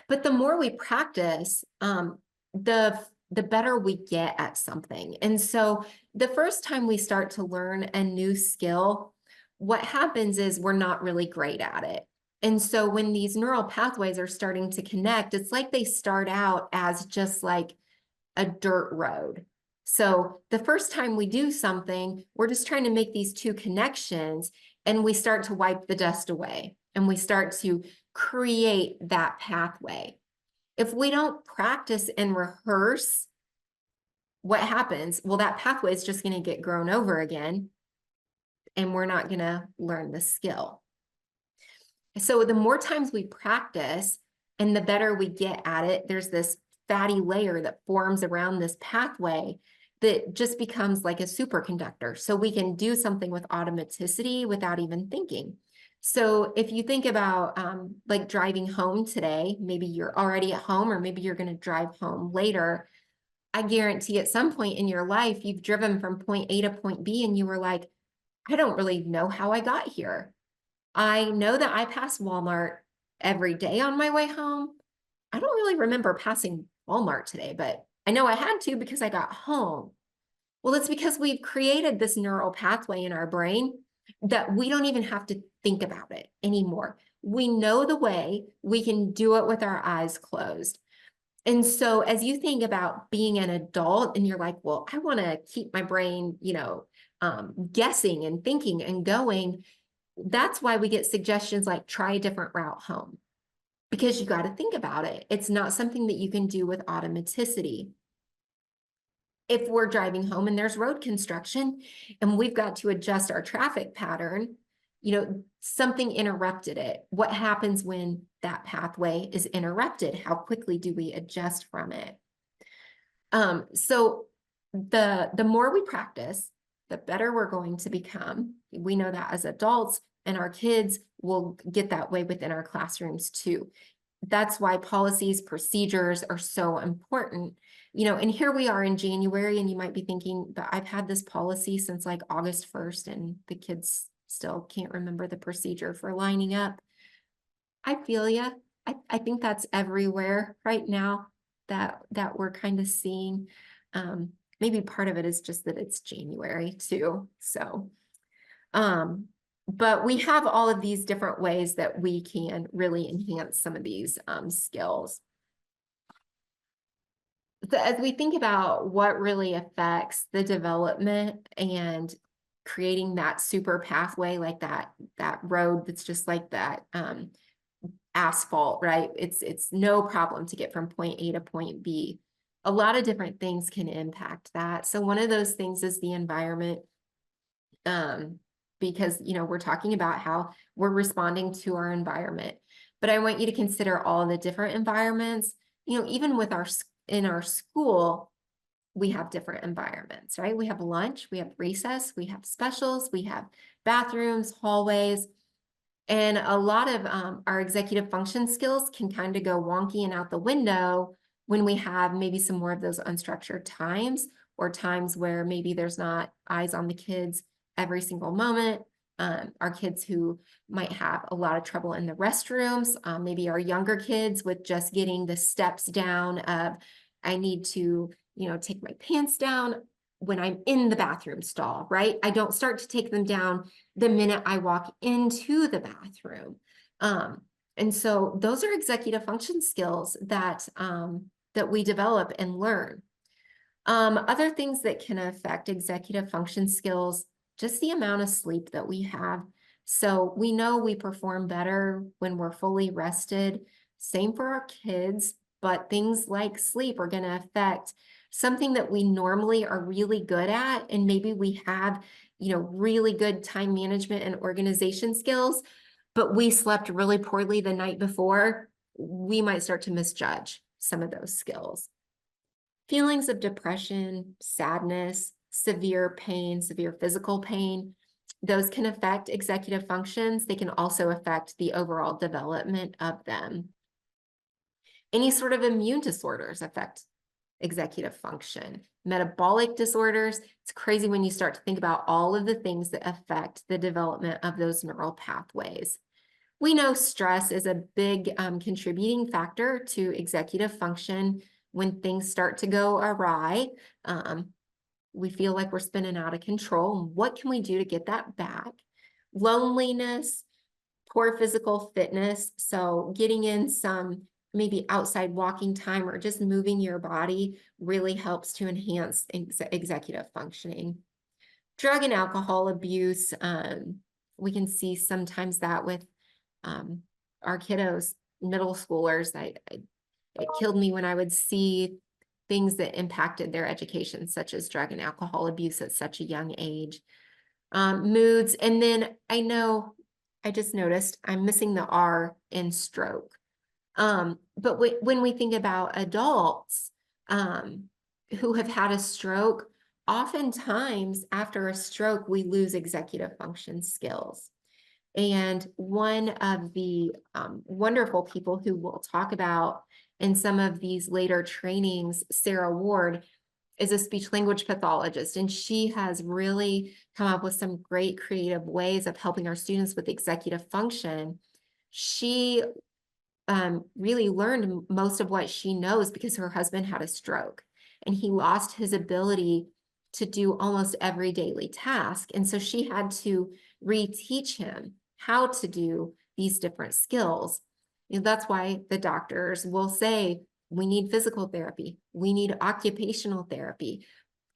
But the more we practice, the better we get at something. And so the first time we start to learn a new skill, what happens is we're not really great at it. And so when these neural pathways are starting to connect, it's like they start out as just like a dirt road. So the first time we do something, we're just trying to make these 2 connections and we start to wipe the dust away and we start to create that pathway. If we don't practice and rehearse, what happens? Well, that pathway is just going to get grown over again and we're not going to learn the skill. So the more times we practice and the better we get at it, there's this fatty layer that forms around this pathway that just becomes like a superconductor. So we can do something with automaticity without even thinking. So if you think about like driving home today, maybe you're already at home or maybe you're going to drive home later. I guarantee at some point in your life, you've driven from point A to point B and you were like, I don't really know how I got here. I know that I pass Walmart every day on my way home. I don't really remember passing Walmart today, but I know I had to because I got home. Well, it's because we've created this neural pathway in our brain that we don't even have to think about it anymore. We know the way, we can do it with our eyes closed. And so as you think about being an adult and you're like, well, I want to keep my brain, guessing and thinking and going, that's why we get suggestions like try a different route home because you got to think about it. It's not something that you can do with automaticity. If we're driving home and there's road construction and we've got to adjust our traffic pattern, something interrupted it. What happens when that pathway is interrupted? How quickly do we adjust from it? So the more we practice, the better we're going to become. We know that as adults, and our kids will get that way within our classrooms too. That's why policies, procedures are so important. And here we are in January, and you might be thinking, but I've had this policy since like August 1st, and the kids still can't remember the procedure for lining up. I feel ya. I think that's everywhere right now that we're kind of seeing. Maybe part of it is just that it's January too. So, but we have all of these different ways that we can really enhance some of these skills. So as we think about what really affects the development and creating that super pathway, like that road that's just like that asphalt, right? It's no problem to get from point A to point B. A lot of different things can impact that. So one of those things is the environment, because we're talking about how we're responding to our environment. But I want you to consider all the different environments. Even with in our school, we have different environments, right? We have lunch, we have recess, we have specials, we have bathrooms, hallways. And a lot of our executive function skills can kind of go wonky and out the window when we have maybe some more of those unstructured times, or times where maybe there's not eyes on the kids every single moment. Our kids who might have a lot of trouble in the restrooms, maybe our younger kids with just getting the steps down of, I need to, take my pants down when I'm in the bathroom stall, right? I don't start to take them down the minute I walk into the bathroom. And so those are executive function skills that we develop and learn. Other things that can affect executive function skills, just the amount of sleep that we have. So we know we perform better when we're fully rested. Same for our kids, but things like sleep are going to affect something that we normally are really good at. And maybe we have, really good time management and organization skills, but we slept really poorly the night before. We might start to misjudge some of those skills. Feelings of depression, sadness, severe pain, severe physical pain, those can affect executive functions. They can also affect the overall development of them. Any sort of immune disorders affect executive function. Metabolic disorders, it's crazy when you start to think about all of the things that affect the development of those neural pathways. We know stress is a big contributing factor to executive function. When things start to go awry, we feel like we're spinning out of control. What can we do to get that back? Loneliness, poor physical fitness. So getting in some maybe outside walking time or just moving your body really helps to enhance executive functioning. Drug and alcohol abuse, we can see sometimes that with our kiddos, middle schoolers. It killed me when I would see things that impacted their education, such as drug and alcohol abuse at such a young age. Moods, and then I just noticed I'm missing the R in stroke. But when we think about adults who have had a stroke, oftentimes after a stroke, we lose executive function skills. And one of the wonderful people who we'll talk about in some of these later trainings, Sarah Ward, is a speech language pathologist, and she has really come up with some great creative ways of helping our students with executive function. She really learned most of what she knows because her husband had a stroke and he lost his ability to do almost every daily task. And so she had to reteach him how to do these different skills. That's why the doctors will say, we need physical therapy, we need occupational therapy.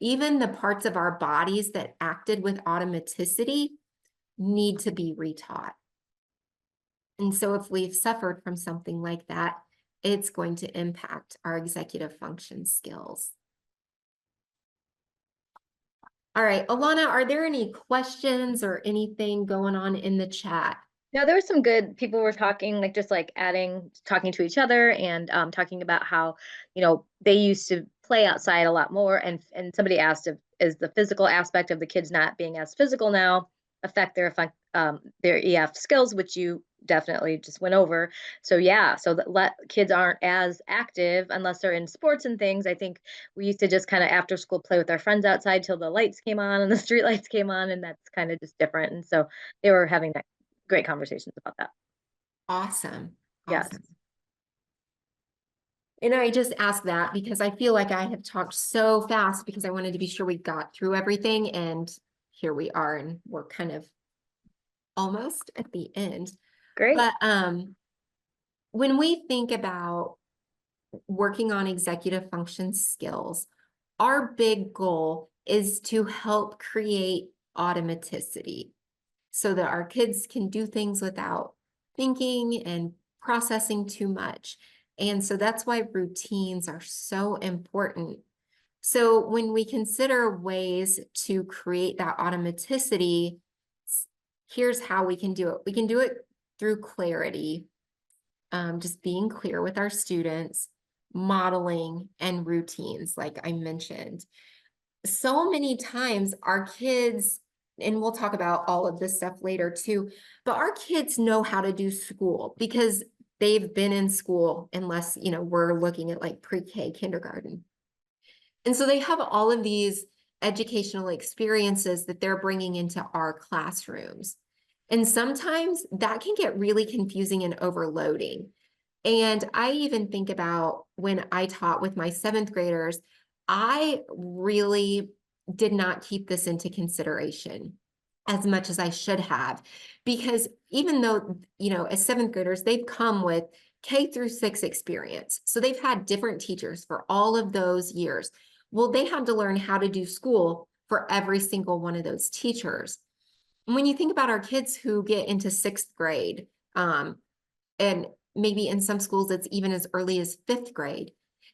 Even the parts of our bodies that acted with automaticity need to be retaught. And so if we've suffered from something like that, it's going to impact our executive function skills. All right, Alana, are there any questions or anything going on in the chat? No, there was some good people were talking, like just like adding, talking to each other and talking about how, they used to play outside a lot more. And somebody asked if is the physical aspect of the kids not being as physical now affect their EF skills, which you definitely just went over. So yeah, so that kids aren't as active unless they're in sports and things. I think we used to just kind of after school play with our friends outside till the lights came on and the street lights came on, and that's kind of just different. And so they were having that great conversations about that. Awesome, Yes. awesome. And I just asked that because I feel like I have talked so fast because I wanted to be sure we got through everything, and here we are, and we're kind of almost at the end. Great. But when we think about working on executive function skills, our big goal is to help create automaticity so that our kids can do things without thinking and processing too much. And so that's why routines are so important. So when we consider ways to create that automaticity, here's how we can do it. We can do it through clarity, just being clear with our students, modeling, and routines, like I mentioned. So many times our kids, and we'll talk about all of this stuff later too, but our kids know how to do school because they've been in school, unless, we're looking at like pre-K, kindergarten. And so they have all of these educational experiences that they're bringing into our classrooms. And sometimes that can get really confusing and overloading. And I even think about when I taught with my 7th graders, I really did not keep this into consideration as much as I should have, because even though, as 7th graders, they've come with K through 6 experience. So they've had different teachers for all of those years. Well, they had to learn how to do school for every single one of those teachers. And when you think about our kids who get into 6th grade, and maybe in some schools it's even as early as 5th grade,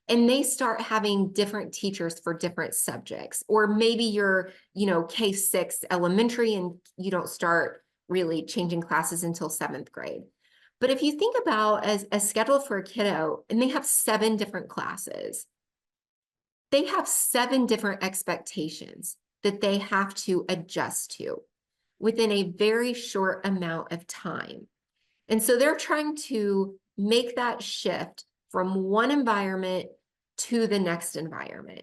and they start having different teachers for different subjects, or maybe you're, K6 elementary and you don't start really changing classes until 7th grade. But if you think about as a schedule for a kiddo and they have 7 different classes, they have 7 different expectations that they have to adjust to within a very short amount of time. And so they're trying to make that shift from one environment to the next environment.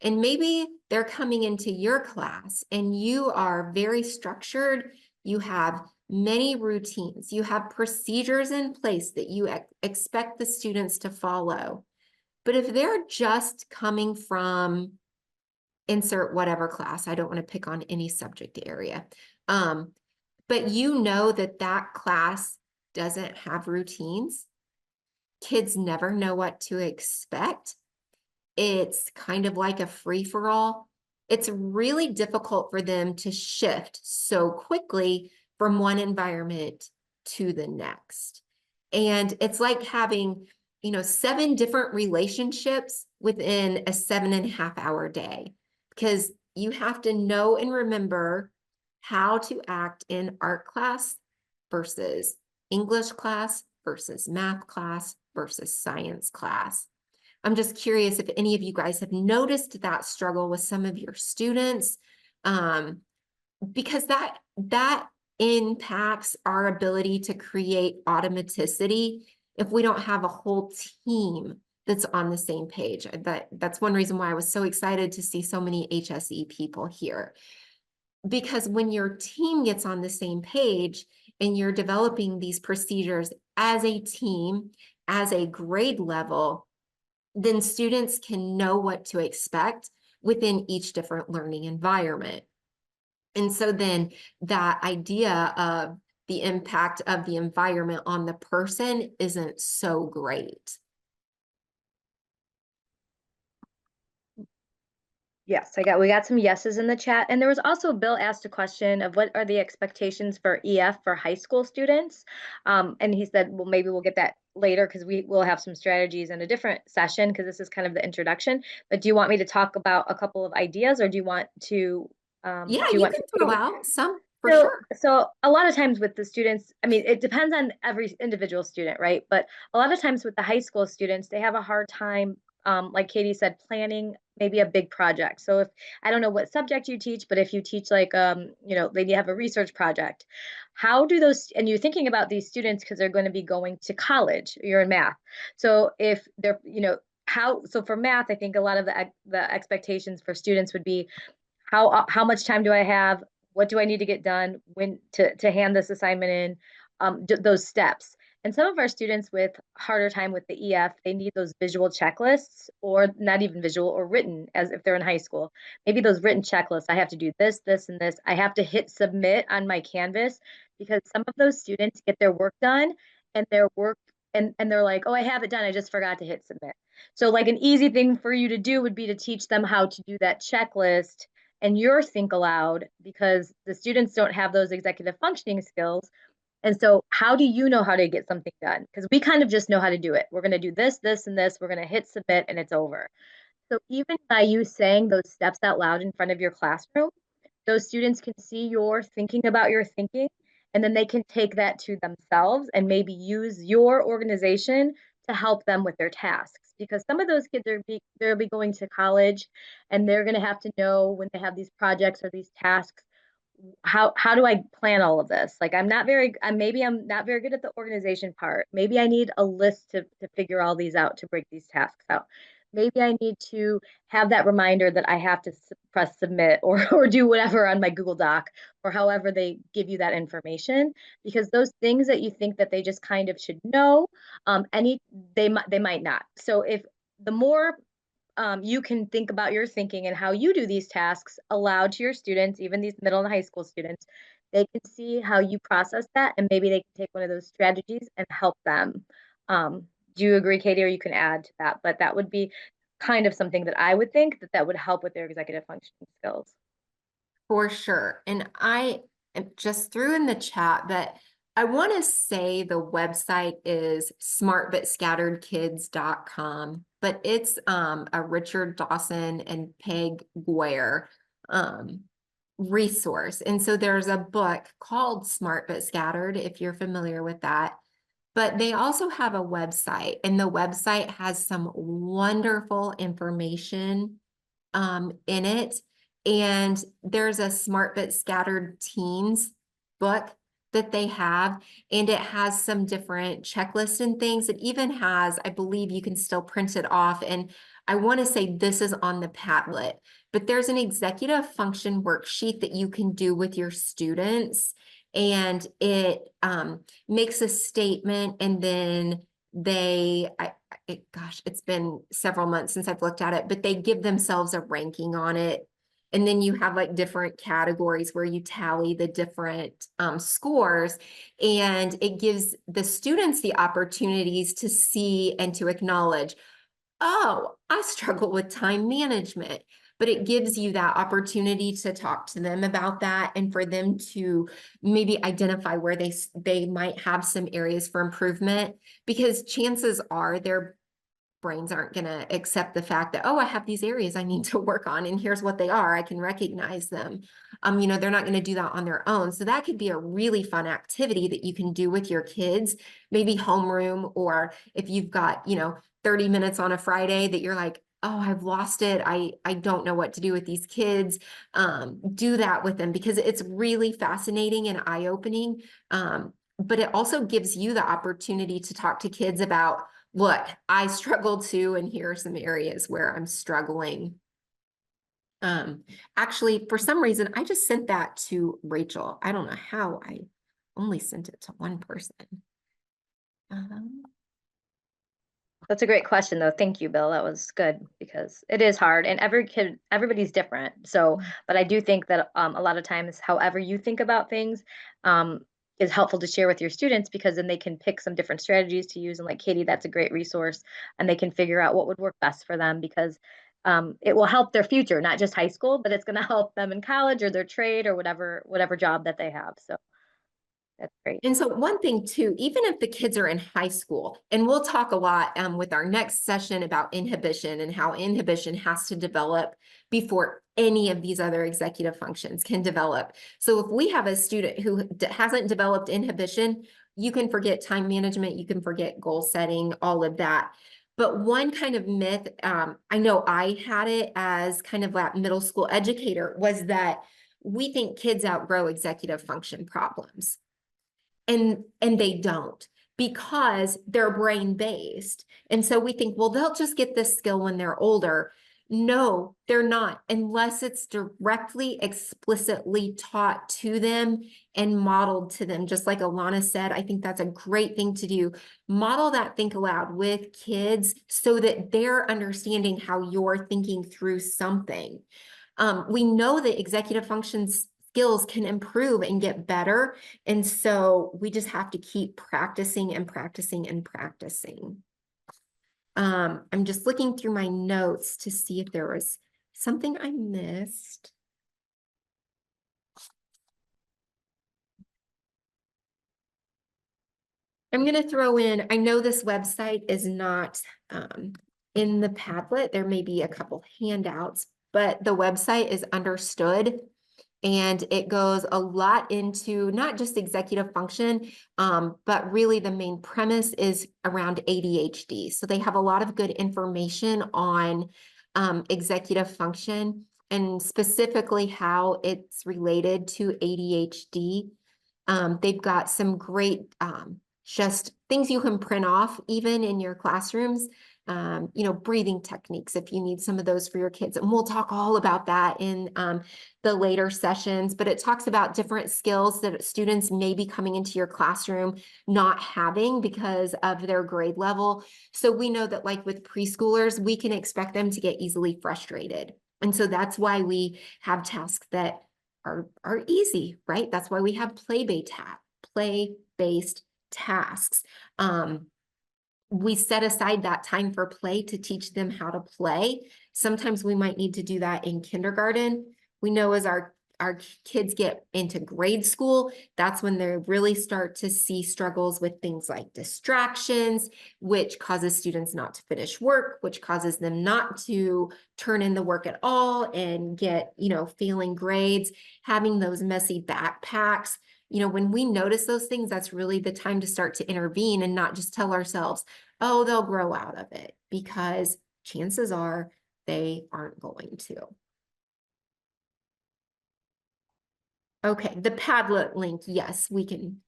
And maybe they're coming into your class and you are very structured. You have many routines. You have procedures in place that you expect the students to follow. But if they're just coming from insert whatever class, I don't want to pick on any subject area, but that class doesn't have routines. Kids never know what to expect. It's kind of like a free-for-all. It's really difficult for them to shift so quickly from one environment to the next. And it's like having, 7 different relationships within a 7.5-hour day, because you have to know and remember how to act in art class versus English class versus math class versus science class. I'm just curious if any of you guys have noticed that struggle with some of your students, because that impacts our ability to create automaticity if we don't have a whole team that's on the same page. That's one reason why I was so excited to see so many HSE people here. Because when your team gets on the same page and you're developing these procedures as a team as a grade level, then students can know what to expect within each different learning environment. And so then that idea of the impact of the environment on the person isn't so great. Yes, we got some yeses in the chat. And there was also Bill asked a question of what are the expectations for EF for high school students? And he said, well, maybe we'll get that later because we will have some strategies in a different session because this is kind of the introduction. But do you want me to talk about a couple of ideas or do you want to Yeah, do you you want can to throw out some for so, sure. so a lot of times with the students, I mean, it depends on every individual student, right? But a lot of times with the high school students, they have a hard time, like Katie said, planning maybe a big project. So if I don't know what subject you teach, but if you teach like, maybe you have a research project, how do those, and you're thinking about these students because they're going to be going to college, you're in math. So if they're, so for math, I think a lot of the expectations for students would be how much time do I have? What do I need to get done? When to hand this assignment in? Those steps. And some of our students with harder time with the EF, they need those visual checklists, or not even visual, or written, as if they're in high school. Maybe those written checklists. I have to do this, this, and this. I have to hit submit on my Canvas because some of those students get their work done and their work and they're like, oh, I have it done. I just forgot to hit submit. So like an easy thing for you to do would be to teach them how to do that checklist and your think aloud because the students don't have those executive functioning skills. And so, how do you know how to get something done? Because we kind of just know how to do it. We're going to do this, this, and this. We're going to hit submit, and it's over. So, even by you saying those steps out loud in front of your classroom, those students can see you're thinking about your thinking, and then they can take that to themselves and maybe use your organization to help them with their tasks. Because some of those kids they'll be going to college, and they're going to have to know when they have these projects or these tasks how do I plan all of this? Like maybe I'm not very good at the organization part. Maybe I need a list to figure all these out to break these tasks out. Maybe I need to have that reminder that I have to press submit or or do whatever on my Google Doc or however they give you that information because those things that you think that they just kind of should know they might not. So if the more you can think about your thinking and how you do these tasks aloud to your students, even these middle and high school students. They can see how you process that, and maybe they can take one of those strategies and help them. Um, do you agree, Katie, or you can add to that? But that would be kind of something that I would think that would help with their executive functioning skills. For sure. And I just threw in the chat that I want to say the website is smartbutscatteredkids.com, but it's a Richard Dawson and Peg Guare resource. And so there's a book called Smart But Scattered, if you're familiar with that. But they also have a website, and the website has some wonderful information in it. And there's a Smart But Scattered Teens book that they have, and it has some different checklists and things. It even has, I believe you can still print it off. And I want to say this is on the Padlet, but there's an executive function worksheet that you can do with your students. And it makes a statement, and then gosh, it's been several months since I've looked at it, but they give themselves a ranking on it. And then you have like different categories where you tally the different scores, and it gives the students the opportunities to see and to acknowledge, oh, I struggle with time management. But it gives you that opportunity to talk to them about that and for them to maybe identify where they might have some areas for improvement, because chances are their brains aren't going to accept the fact that, oh, I have these areas I need to work on, and here's what they are. I can recognize them. They're not going to do that on their own. So that could be a really fun activity that you can do with your kids, maybe homeroom, or if you've got, 30 minutes on a Friday that you're like, oh, I've lost it. I don't know what to do with these kids. Do that with them because it's really fascinating and eye-opening. But it also gives you the opportunity to talk to kids about, look, I struggle too, and here are some areas where I'm struggling. Actually, for some reason, I just sent that to Rachel. I don't know how I only sent it to one person. Um, That's a great question, though. Thank you, Bill. That was good because it is hard, and everybody's different. So, but I do think that a lot of times, however you think about things, um, is helpful to share with your students because then they can pick some different strategies to use. And like Katie, that's a great resource, and they can figure out what would work best for them because it will help their future, not just high school, but it's going to help them in college or their trade or whatever job that they have. So that's great. And so one thing too, even if the kids are in high school, and we'll talk a lot with our next session about inhibition and how inhibition has to develop before any of these other executive functions can develop. So if we have a student who hasn't developed inhibition, you can forget time management, you can forget goal setting, all of that. But one kind of myth, I know I had it as kind of that middle school educator, was that we think kids outgrow executive function problems. And they don't, because they're brain based. And so we think, well, they'll just get this skill when they're older. No, they're not, unless it's directly, explicitly taught to them and modeled to them. Just like Alana said, I think that's a great thing to do. Model that think aloud with kids so that they're understanding how you're thinking through something. We know that executive functions skills can improve and get better. And so we just have to keep practicing and practicing and practicing. I'm just looking through my notes to see if there was something I missed. I'm going to throw in, I know this website is not in the Padlet. There may be a couple handouts, but the website is understood. And it goes a lot into not just executive function, but really the main premise is around ADHD. So they have a lot of good information on executive function and specifically how it's related to ADHD. They've got some great just things you can print off even in your classrooms. Breathing techniques if you need some of those for your kids. And we'll talk all about that in the later sessions, but it talks about different skills that students may be coming into your classroom not having because of their grade level. So we know that like with preschoolers, we can expect them to get easily frustrated. And so that's why we have tasks that are easy, right? That's why we have play-based tasks. We set aside that time for play to teach them how to play. Sometimes we might need to do that in kindergarten. We know as our kids get into grade school, that's when they really start to see struggles with things like distractions, which causes students not to finish work, which causes them not to turn in the work at all and get, failing grades, having those messy backpacks. When we notice those things, that's really the time to start to intervene and not just tell ourselves, oh, they'll grow out of it, because chances are they aren't going to. Okay, the Padlet link, yes, we can.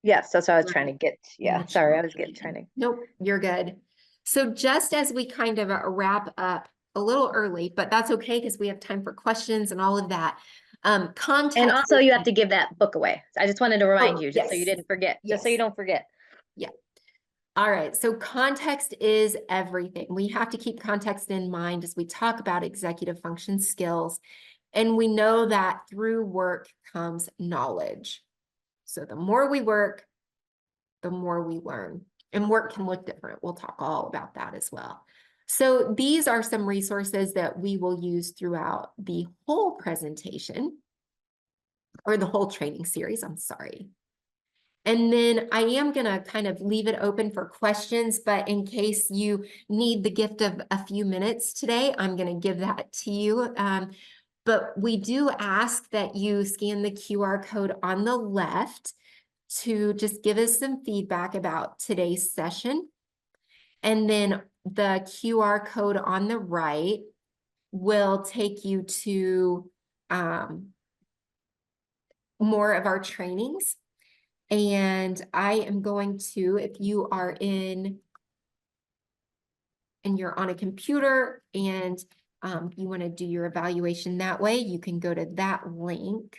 Yes, that's what I was trying to get. Yeah, sorry, I was trying to. Nope, you're good. So just as we kind of wrap up a little early, but that's okay because we have time for questions and all of that. Context. And also you have to give that book away. I just wanted to remind you, just so you yes. didn't forget, just so you don't forget. Yeah. All right, so context is everything. We have to keep context in mind as we talk about executive function skills. And we know that through work comes knowledge. So the more we work, the more we learn. And work can look different. We'll talk all about that as well. So these are some resources that we will use throughout the whole presentation, or the whole training series, I'm sorry. And then I am going to kind of leave it open for questions, but in case you need the gift of a few minutes today, I'm going to give that to you. But we do ask that you scan the QR code on the left to just give us some feedback about today's session. And then the QR code on the right will take you to more of our trainings. And I am going to, if you are and you're on a computer and you want to do your evaluation that way, you can go to that link.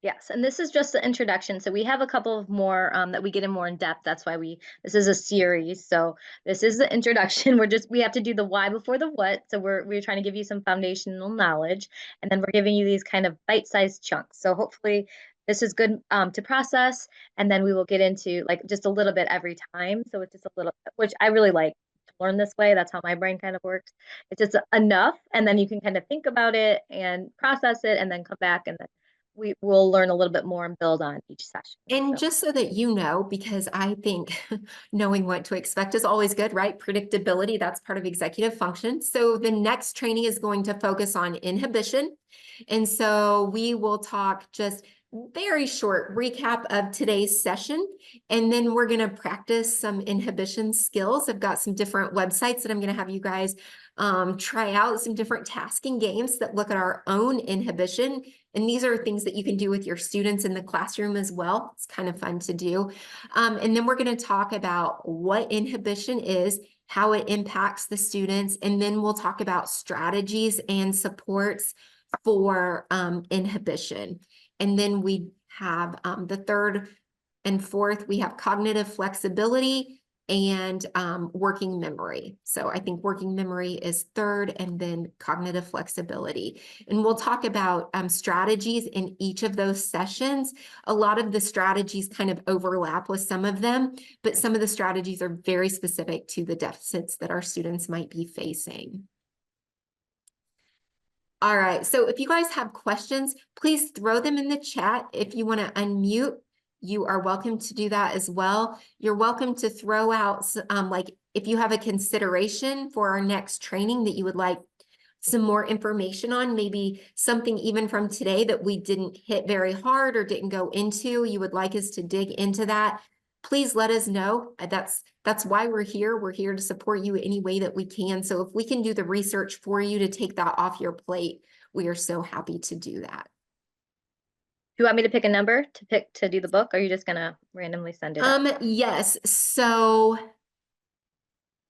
Yes, and this is just the introduction. So we have a couple of more that we get in more in depth. That's why this is a series. So this is the introduction. We have to do the why before the what. So we're trying to give you some foundational knowledge, and then we're giving you these kind of bite-sized chunks. So hopefully this is good to process, and then we will get into like just a little bit every time. So it's just a little, which I really like to learn this way. That's how my brain kind of works. It's just enough, and then you can kind of think about it and process it, and then come back and then we will learn a little bit more and build on each session. And So, just so that you know, because I think knowing what to expect is always good, right? Predictability, that's part of executive function. So the next training is going to focus on inhibition. And so we will talk just very short recap of today's session. And then we're going to practice some inhibition skills. I've got some different websites that I'm going to have you guys try out, some different tasking games that look at our own inhibition. And these are things that you can do with your students in the classroom as well. It's kind of fun to do. And then we're going to talk about what inhibition is, how it impacts the students, and then we'll talk about strategies and supports for inhibition. And then we have the third and fourth, we have cognitive flexibility and working memory. So I think working memory is third, and then cognitive flexibility. And we'll talk about strategies in each of those sessions. A lot of the strategies kind of overlap with some of them, but some of the strategies are very specific to the deficits that our students might be facing. All right, so if you guys have questions, please throw them in the chat. If you want to unmute, you are welcome to do that as well. You're welcome to throw out, like if you have a consideration for our next training that you would like some more information on, maybe something even from today that we didn't hit very hard or didn't go into, you would like us to dig into that, please let us know. That's why we're here. We're here to support you any way that we can. So if we can do the research for you to take that off your plate, we are so happy to do that. do you want me to pick a number to do the book, or are you just gonna randomly send it out? Yes. So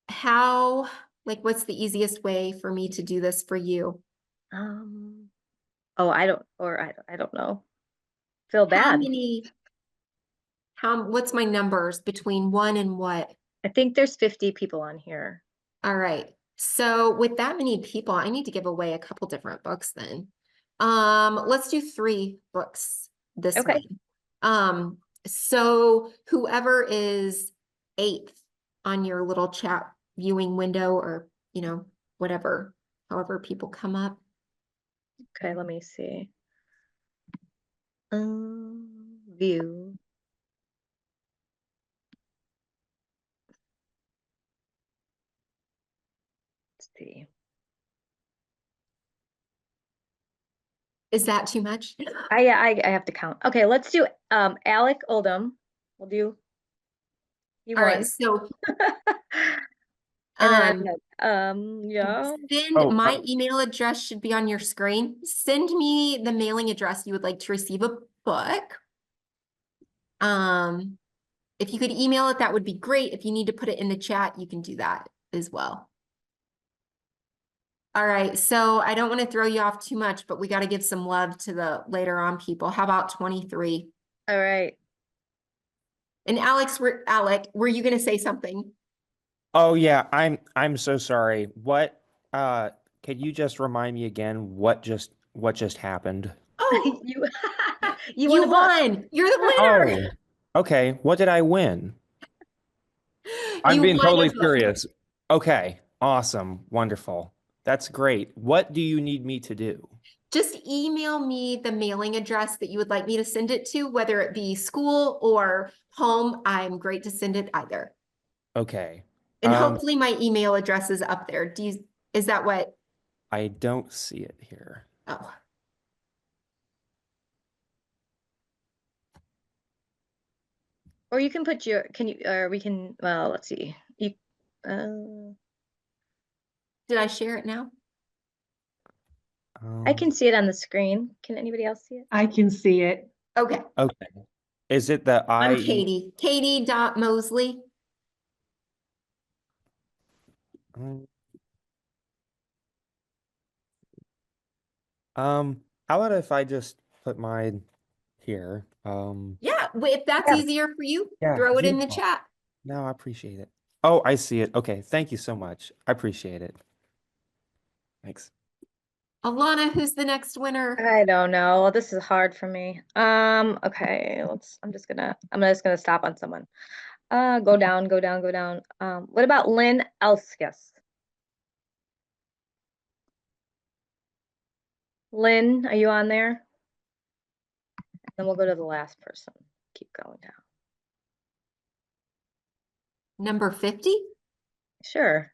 how, like, what's the easiest way for me to do this for you? Um, oh, I don't know. Feel How bad. many, what's my numbers between one and what? I think there's 50 people on here. All right. So with that many people, I need to give away a couple different books then. Let's do 3 books this Okay. way. So whoever is 8th on your little chat viewing window, or, whatever, however people come up. Okay, let me see. View. Let's see. Is that too much? I have to count. Okay, let's do Alec Oldham. We'll do you All right. one. So, And then I don't um, know. Yeah. send Oh, my email address should be on your screen. Send me the mailing address you would like to receive a book. Um, if you could email it, that would be great. If you need to put it in the chat, you can do that as well. All right, so I don't want to throw you off too much, but we got to give some love to the later on people. How about 23? All right. And Alec, were you going to say something? oh yeah, I'm so sorry. What could you just remind me again what just happened? Oh, You you won you a book. won. You're the winner. Oh, okay. What did I win? I'm You being won totally a book. serious. Okay, awesome, wonderful. That's great. What do you need me to do? Just email me the mailing address that you would like me to send it to, whether it be school or home. I'm great to send it either. Okay. And hopefully my email address is up there. Is that what? I don't see it here. Oh, Or you can put your can you or we can well, let's see. You uh did I share it now? I can Um, see it on the screen. Can anybody else see it? I can see it. Okay. okay. Is it the I'm IE? Katie. Katie.Mosley. How about if I just put mine here. Yeah, if that's Yeah. easier for you, Yeah, throw it in the beautiful. chat. No, I appreciate it. Oh, I see it. Okay, thank you so much. I appreciate it. Thanks. Alana, who's the next winner? I don't know. This is hard for me. Okay, I'm just gonna stop on someone. Go down, go down, go down. What about Lynn Elskis? Lynn, are you on there? Then we'll go to the last person. Keep going down. Number 50? Sure.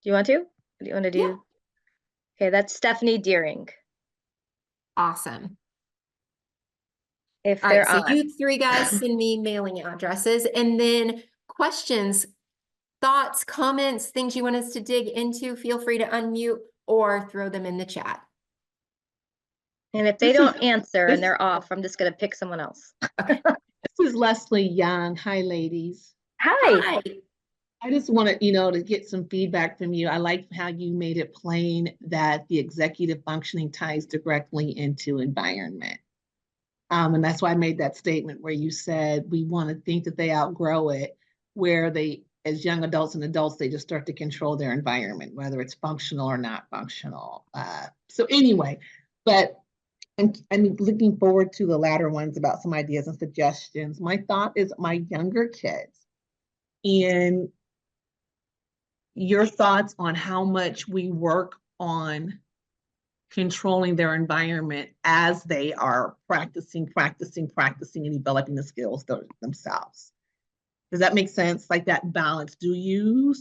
Do you want to? What do you want to do? Yeah. Okay, that's Stephanie Deering. Awesome. If All right, they're so on. you three guys send me mailing addresses and then questions, thoughts, comments, things you want us to dig into, feel free to unmute or throw them in the chat. And if they don't answer and they're off, I'm just gonna pick someone else. This is Leslie Young. Hi, ladies. Hi. Hi. I just wanted, to get some feedback from you. I like how you made it plain that the executive functioning ties directly into environment. And that's why I made that statement where you said we want to think that they outgrow it, where they, as young adults and adults, they just start to control their environment, whether it's functional or not functional. So anyway, but I'm looking forward to the latter ones about some ideas and suggestions. My thought is my younger kids and your thoughts on how much we work on controlling their environment as they are practicing and developing the skills themselves. Does that make sense? Like that balance. Do you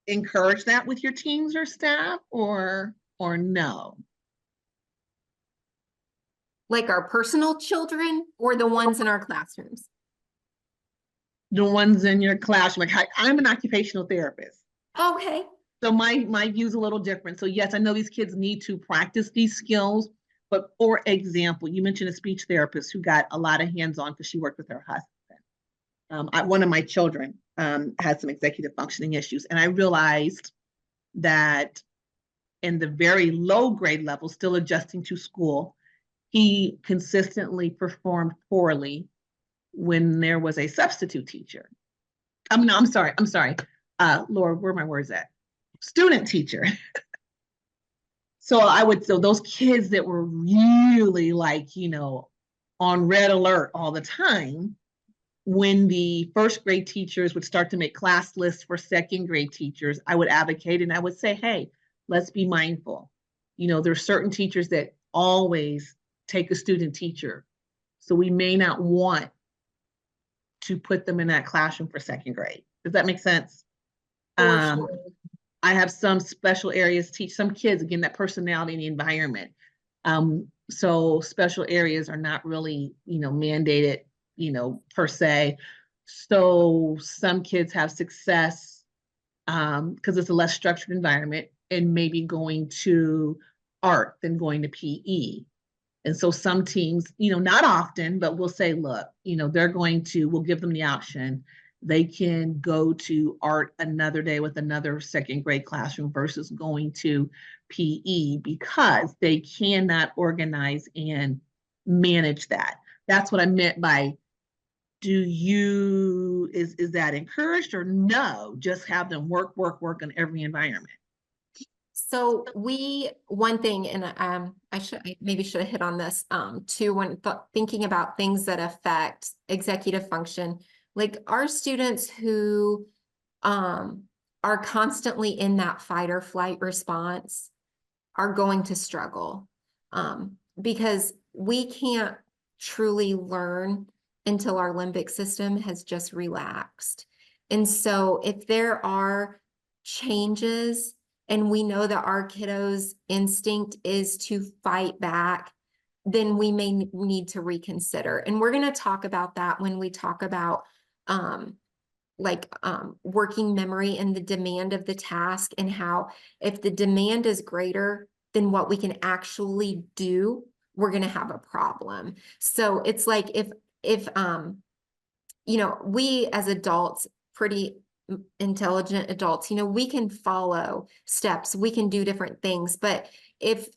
encourage that with your teams or staff or no? Like our personal children or the ones in our classrooms? The ones in your classroom, like I'm an occupational therapist. Okay. So my view is a little different. So yes, I know these kids need to practice these skills, but for example, you mentioned a speech therapist who got a lot of hands-on because she worked with her husband. One of my children had some executive functioning issues, and I realized that in the very low grade level, still adjusting to school, he consistently performed poorly when there was a substitute teacher. I'm sorry. Lord, where are my words at? Student teacher. So those kids that were really like, on red alert all the time, when the first grade teachers would start to make class lists for second grade teachers, I would advocate and I would say, hey, let's be mindful. There's certain teachers that always take a student teacher. So we may not want to put them in that classroom for second grade. Does that make sense? Sure. I have some special areas teach some kids, again, that personality and the environment. So special areas are not really, mandated, per se. So some kids have success because it's a less structured environment and maybe going to art than going to PE. And so some teams, not often, but we'll say, look, we'll give them the option. They can go to art another day with another second grade classroom versus going to PE because they cannot organize and manage that. That's what I meant by is that encouraged or no? Just have them work in every environment. So one thing, and I maybe should have hit on this too when thinking about things that affect executive function, like our students who are constantly in that fight or flight response are going to struggle because we can't truly learn until our limbic system has just relaxed. And so if there are changes and we know that our kiddos' instinct is to fight back, then we may need to reconsider. And we're going to talk about that when we talk about working memory and the demand of the task and how if the demand is greater than what we can actually do, we're going to have a problem. So it's like if we as adults, pretty intelligent adults, we can follow steps, we can do different things, but if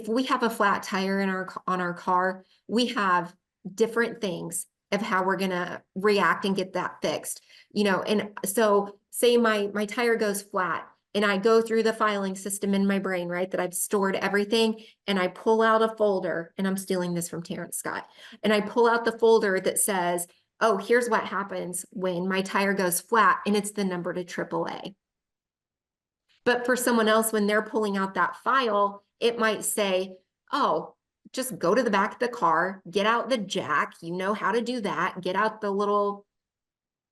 we have a flat tire on our car, we have different things of how we're gonna react and get that fixed. You know, and so say my tire goes flat and I go through the filing system in my brain, right, that I've stored everything, and I pull out a folder, and I'm stealing this from Terrence Scott, and I pull out the folder that says, oh, here's what happens when my tire goes flat, and it's the number to AAA. But for someone else, when they're pulling out that file, it might say, oh, just go to the back of the car, get out the jack, you know how to do that, get out the little,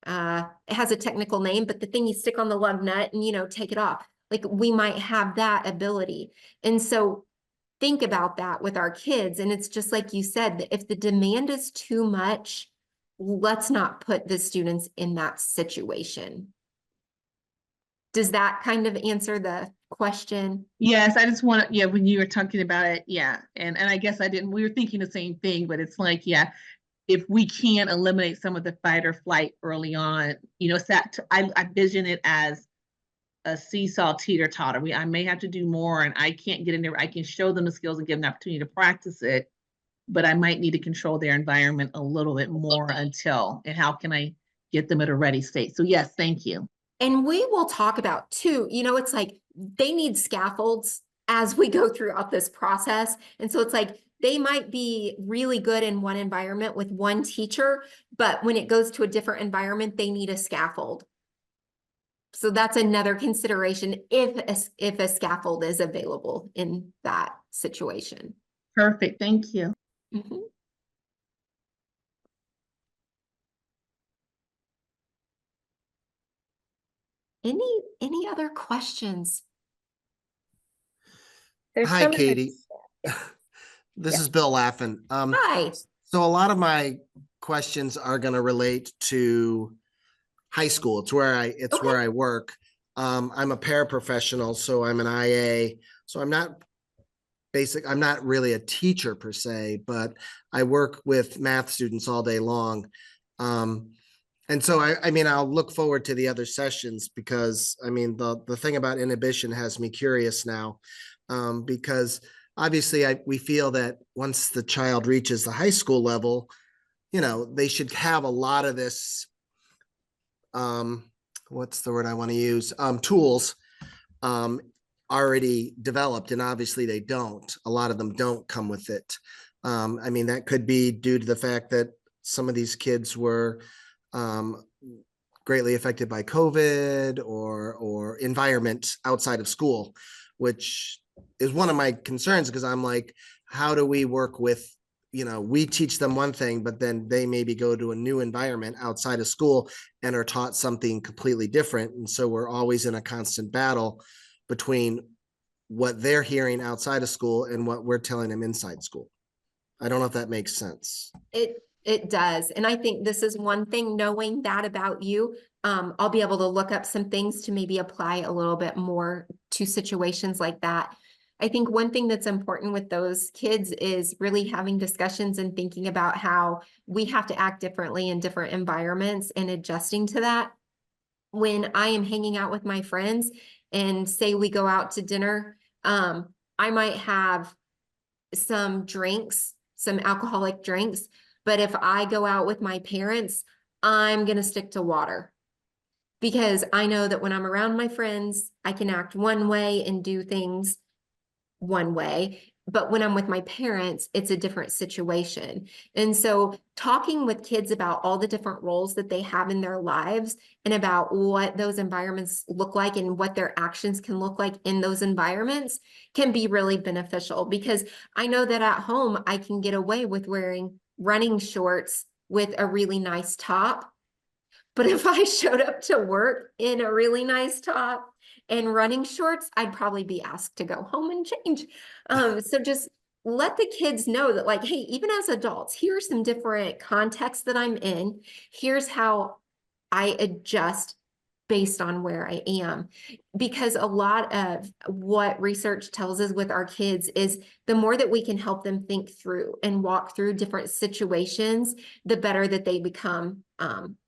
it has a technical name, but the thing you stick on the lug nut and, you know, take it off. Like, we might have that ability. And so think about that with our kids. And it's just like you said, that if the demand is too much, let's not put the students in that situation. Does that kind of answer the question? Yes, I just want to, yeah, when you were talking about it, yeah. And I guess I didn't, we were thinking the same thing, but it's like, yeah, if we can eliminate some of the fight or flight early on, you know, it's that I vision it as a seesaw teeter-totter. I may have to do more, and I can't get in there. I can show them the skills and give them the opportunity to practice it, but I might need to control their environment a little bit more until, and how can I get them at a ready state? So yes, thank you. And we will talk about too, you know, it's like they need scaffolds as we go throughout this process. And so it's like they might be really good in one environment with one teacher, but when it goes to a different environment, they need a scaffold. So that's another consideration if a scaffold is available in that situation. Perfect, thank you. Mhm. Any other questions? There's Hi, some in the Katie. chat. This Yeah. is Bill Laffin. Hi. So a lot of my questions are going to relate to high school. It's where I work. I'm a paraprofessional, so I'm an IA. So I'm not really a teacher per se, but I work with math students all day long. And so I mean, I'll look forward to the other sessions because I mean, the thing about inhibition has me curious now, because obviously we feel that once the child reaches the high school level, you know, they should have a lot of this, what's the word I want to use? Tools, already developed, and obviously they don't. A lot of them don't come with it. I mean, that could be due to the fact that some of these kids were greatly affected by COVID or environment outside of school, which is one of my concerns, because I'm like, how do we work with, you know, we teach them one thing, but then they maybe go to a new environment outside of school and are taught something completely different. And so we're always in a constant battle between what they're hearing outside of school and what we're telling them inside school. I don't know if that makes sense. It does. And I think this is one thing, knowing that about you, I'll be able to look up some things to maybe apply a little bit more to situations like that. I think one thing that's important with those kids is really having discussions and thinking about how we have to act differently in different environments and adjusting to that. When I am hanging out with my friends and say we go out to dinner, I might have some drinks, some alcoholic drinks, but if I go out with my parents, I'm going to stick to water, because I know that when I'm around my friends, I can act one way and do things one way. But when I'm with my parents, it's a different situation. And so talking with kids about all the different roles that they have in their lives and about what those environments look like and what their actions can look like in those environments can be really beneficial, because I know that at home I can get away with wearing running shorts with a really nice top. But if I showed up to work in a really nice top and running shorts, I'd probably be asked to go home and change. So just let the kids know that, like, hey, even as adults, here's some different contexts that I'm in. Here's how I adjust based on where I am. Because a lot of what research tells us with our kids is the more that we can help them think through and walk through different situations, the better that they become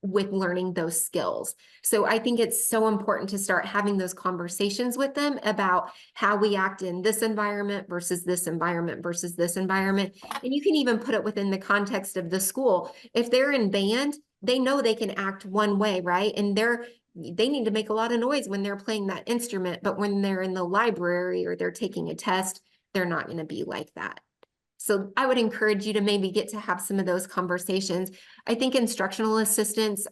with learning those skills. So I think it's so important to start having those conversations with them about how we act in this environment versus this environment versus this environment. And you can even put it within the context of the school. If they're in band, they know they can act one way, right? And they need to make a lot of noise when they're playing that instrument, but when they're in the library or they're taking a test, they're not going to be like that. So I would encourage you to maybe get to have some of those conversations. I think instructional assistants,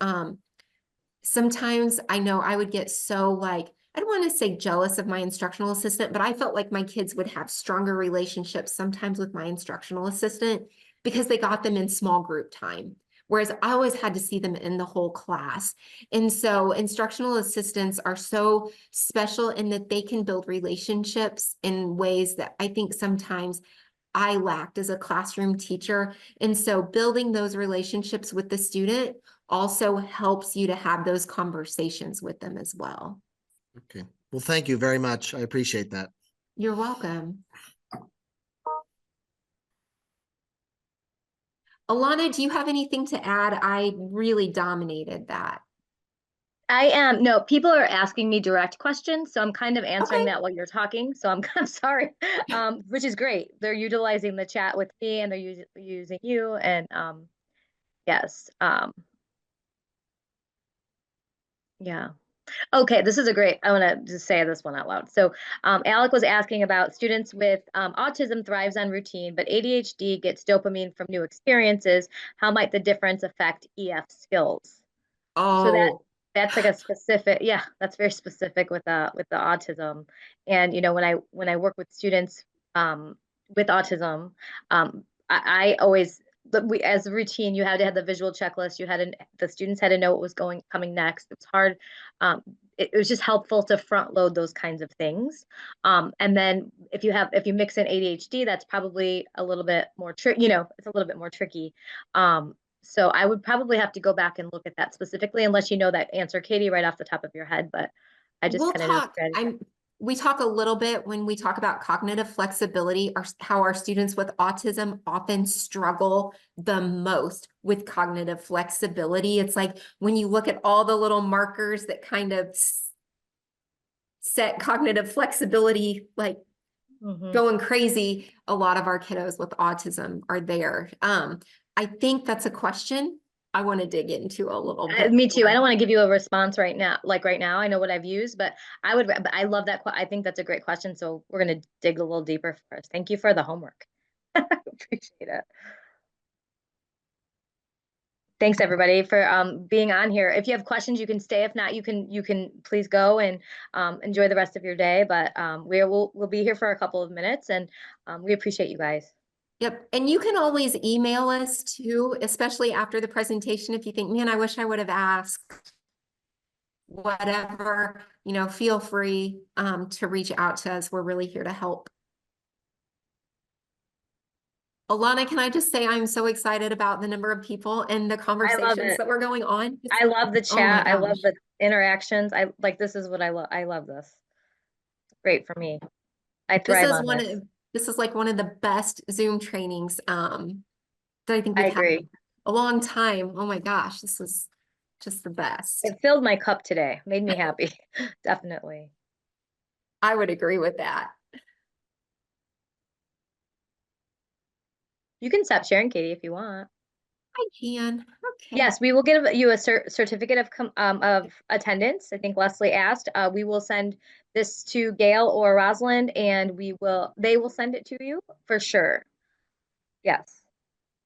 sometimes I know I would get so like, I don't want to say jealous of my instructional assistant, but I felt like my kids would have stronger relationships sometimes with my instructional assistant because they got them in small group time. Whereas I always had to see them in the whole class. And so instructional assistants are so special in that they can build relationships in ways that I think sometimes I lacked as a classroom teacher. And so building those relationships with the student also helps you to have those conversations with them as well. Okay. Well, thank you very much. I appreciate that. You're welcome. Alana, do you have anything to add? I really dominated that. No, people are asking me direct questions, so I'm kind of answering Okay. that while you're talking. So I'm sorry, which is great. They're utilizing the chat with me and they're using you. And yes, yeah. Okay, this is a great, I want to just say this one out loud. So Alec was asking about students with autism thrives on routine, but ADHD gets dopamine from new experiences. How might the difference affect EF skills? So Oh, that's like a specific, yeah, that's very specific with the autism. And when I work with students with autism, I always as a routine, you had to have the visual checklist. The students had to know what was coming next. It was hard. It was just helpful to front load those kinds of things. And then if you mix in ADHD, that's probably a little bit more tricky. It's a little bit more tricky. So I would probably have to go back and look at that specifically, unless you know that answer, Katie, right off the top of your head. But I just we'll kind of know. talk. We talk a little bit when we talk about cognitive flexibility, how our students with autism often struggle the most with cognitive flexibility. It's like when you look at all the little markers that kind of set cognitive flexibility, like going crazy, a lot of our kiddos with autism are there. I think that's a question I want to dig into a little bit. Me too. I don't want to give you a response right now. Like right now, I know what I've used, but I love that. I think that's a great question. So we're going to dig a little deeper first. Thank you for the homework. Appreciate it. Thanks everybody for being on here. If you have questions, you can stay. If not, you can please go and enjoy the rest of your day. But we'll be here for a couple of minutes, and we appreciate you guys. Yep. And you can always email us too, especially after the presentation. If you think, man, I wish I would have asked whatever, feel free to reach out to us. We're really here to help. Alana, can I just say I'm so excited about the number of people and the conversations that we're going on. I love the chat. I love gosh. the interactions. This is what I love. I love this. Great for me. I thrive on this. This is like one of the best Zoom trainings that I think I we've had agree. a long time. Oh my gosh, this is just the best. It filled my cup today. Made me happy. Definitely. I would agree with that. You can stop sharing, Katie, if you want. I can. Okay. Yes, we will give you a certificate of attendance. I think Leslie asked. We will send this to Gail or Rosalind, and they will send it to you for sure. Yes,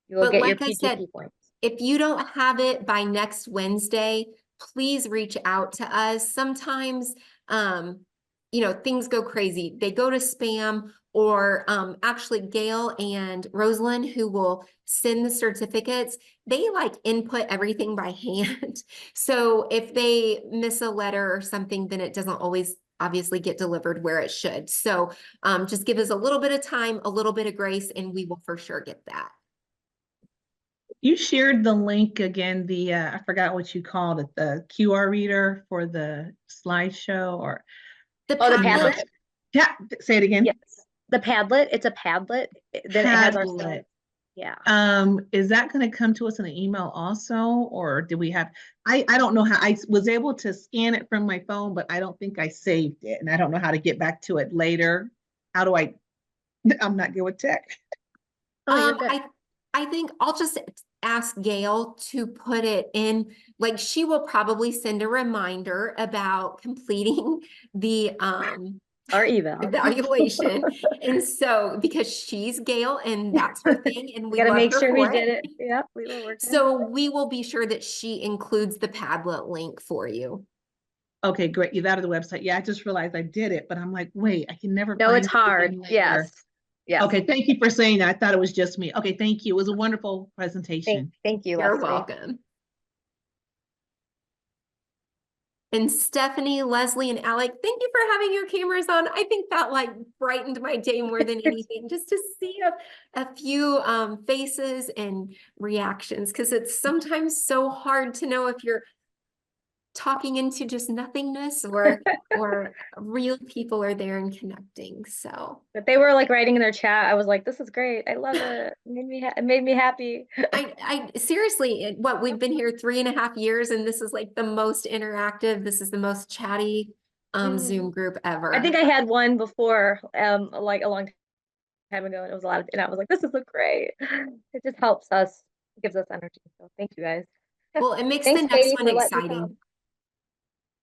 you will But get your like I PGP said, points. if you don't have it by next Wednesday, please reach out to us. Sometimes, things go crazy. They go to spam, or actually Gail and Rosalind, who will send the certificates, they like input everything by hand. So if they miss a letter or something, then it doesn't always obviously get delivered where it should. So just give us a little bit of time, a little bit of grace, and we will for sure get that. You shared the link again, I forgot what you called it, the QR reader for the slideshow or, The Oh, the Padlet. Padlet? yeah, say it again. Yes. The Padlet, it's a Padlet. Then it has our Padlet. stuff. Yeah. Is that gonna come to us in an email also, or do we have, I don't know how, I was able to scan it from my phone, but I don't think I saved it, and I don't know how to get back to it later. How do I, I'm not good with tech. Oh, you're good. I think I'll just ask Gail to put it in, like she will probably send a reminder about completing the Our eval. evaluation. And so, because she's Gail and that's her thing and we Gotta love make her sure we for did it. it. Yeah, we were working. So we will be sure that she includes the Padlet link for you. Okay, great. You're out of the website. Yeah, I just realized I did it, but I'm like, wait, I can never No, find it's hard. anything later. Yes. Yes. Okay, thank you for saying that. I thought it was just me. Okay, thank you. It was a wonderful presentation. Thank you, You're Leslie. welcome. And Stephanie, Leslie, and Alec, thank you for having your cameras on. I think that like brightened my day more than anything, just to see a few faces and reactions, because it's sometimes so hard to know if you're talking into just nothingness or real people are there and connecting. So But they were like writing in their chat. I was like, this is great. I love it. It made me happy. I seriously, what we've been here 3.5 years, and this is like the most interactive. This is the most chatty Zoom group ever. I think I had one before, like a long time ago, and it was a lot of, and I was like, this is so great. It just helps us, gives us energy. So thank you guys. Well, it makes Thanks, the next Katie, one for letting me exciting. come.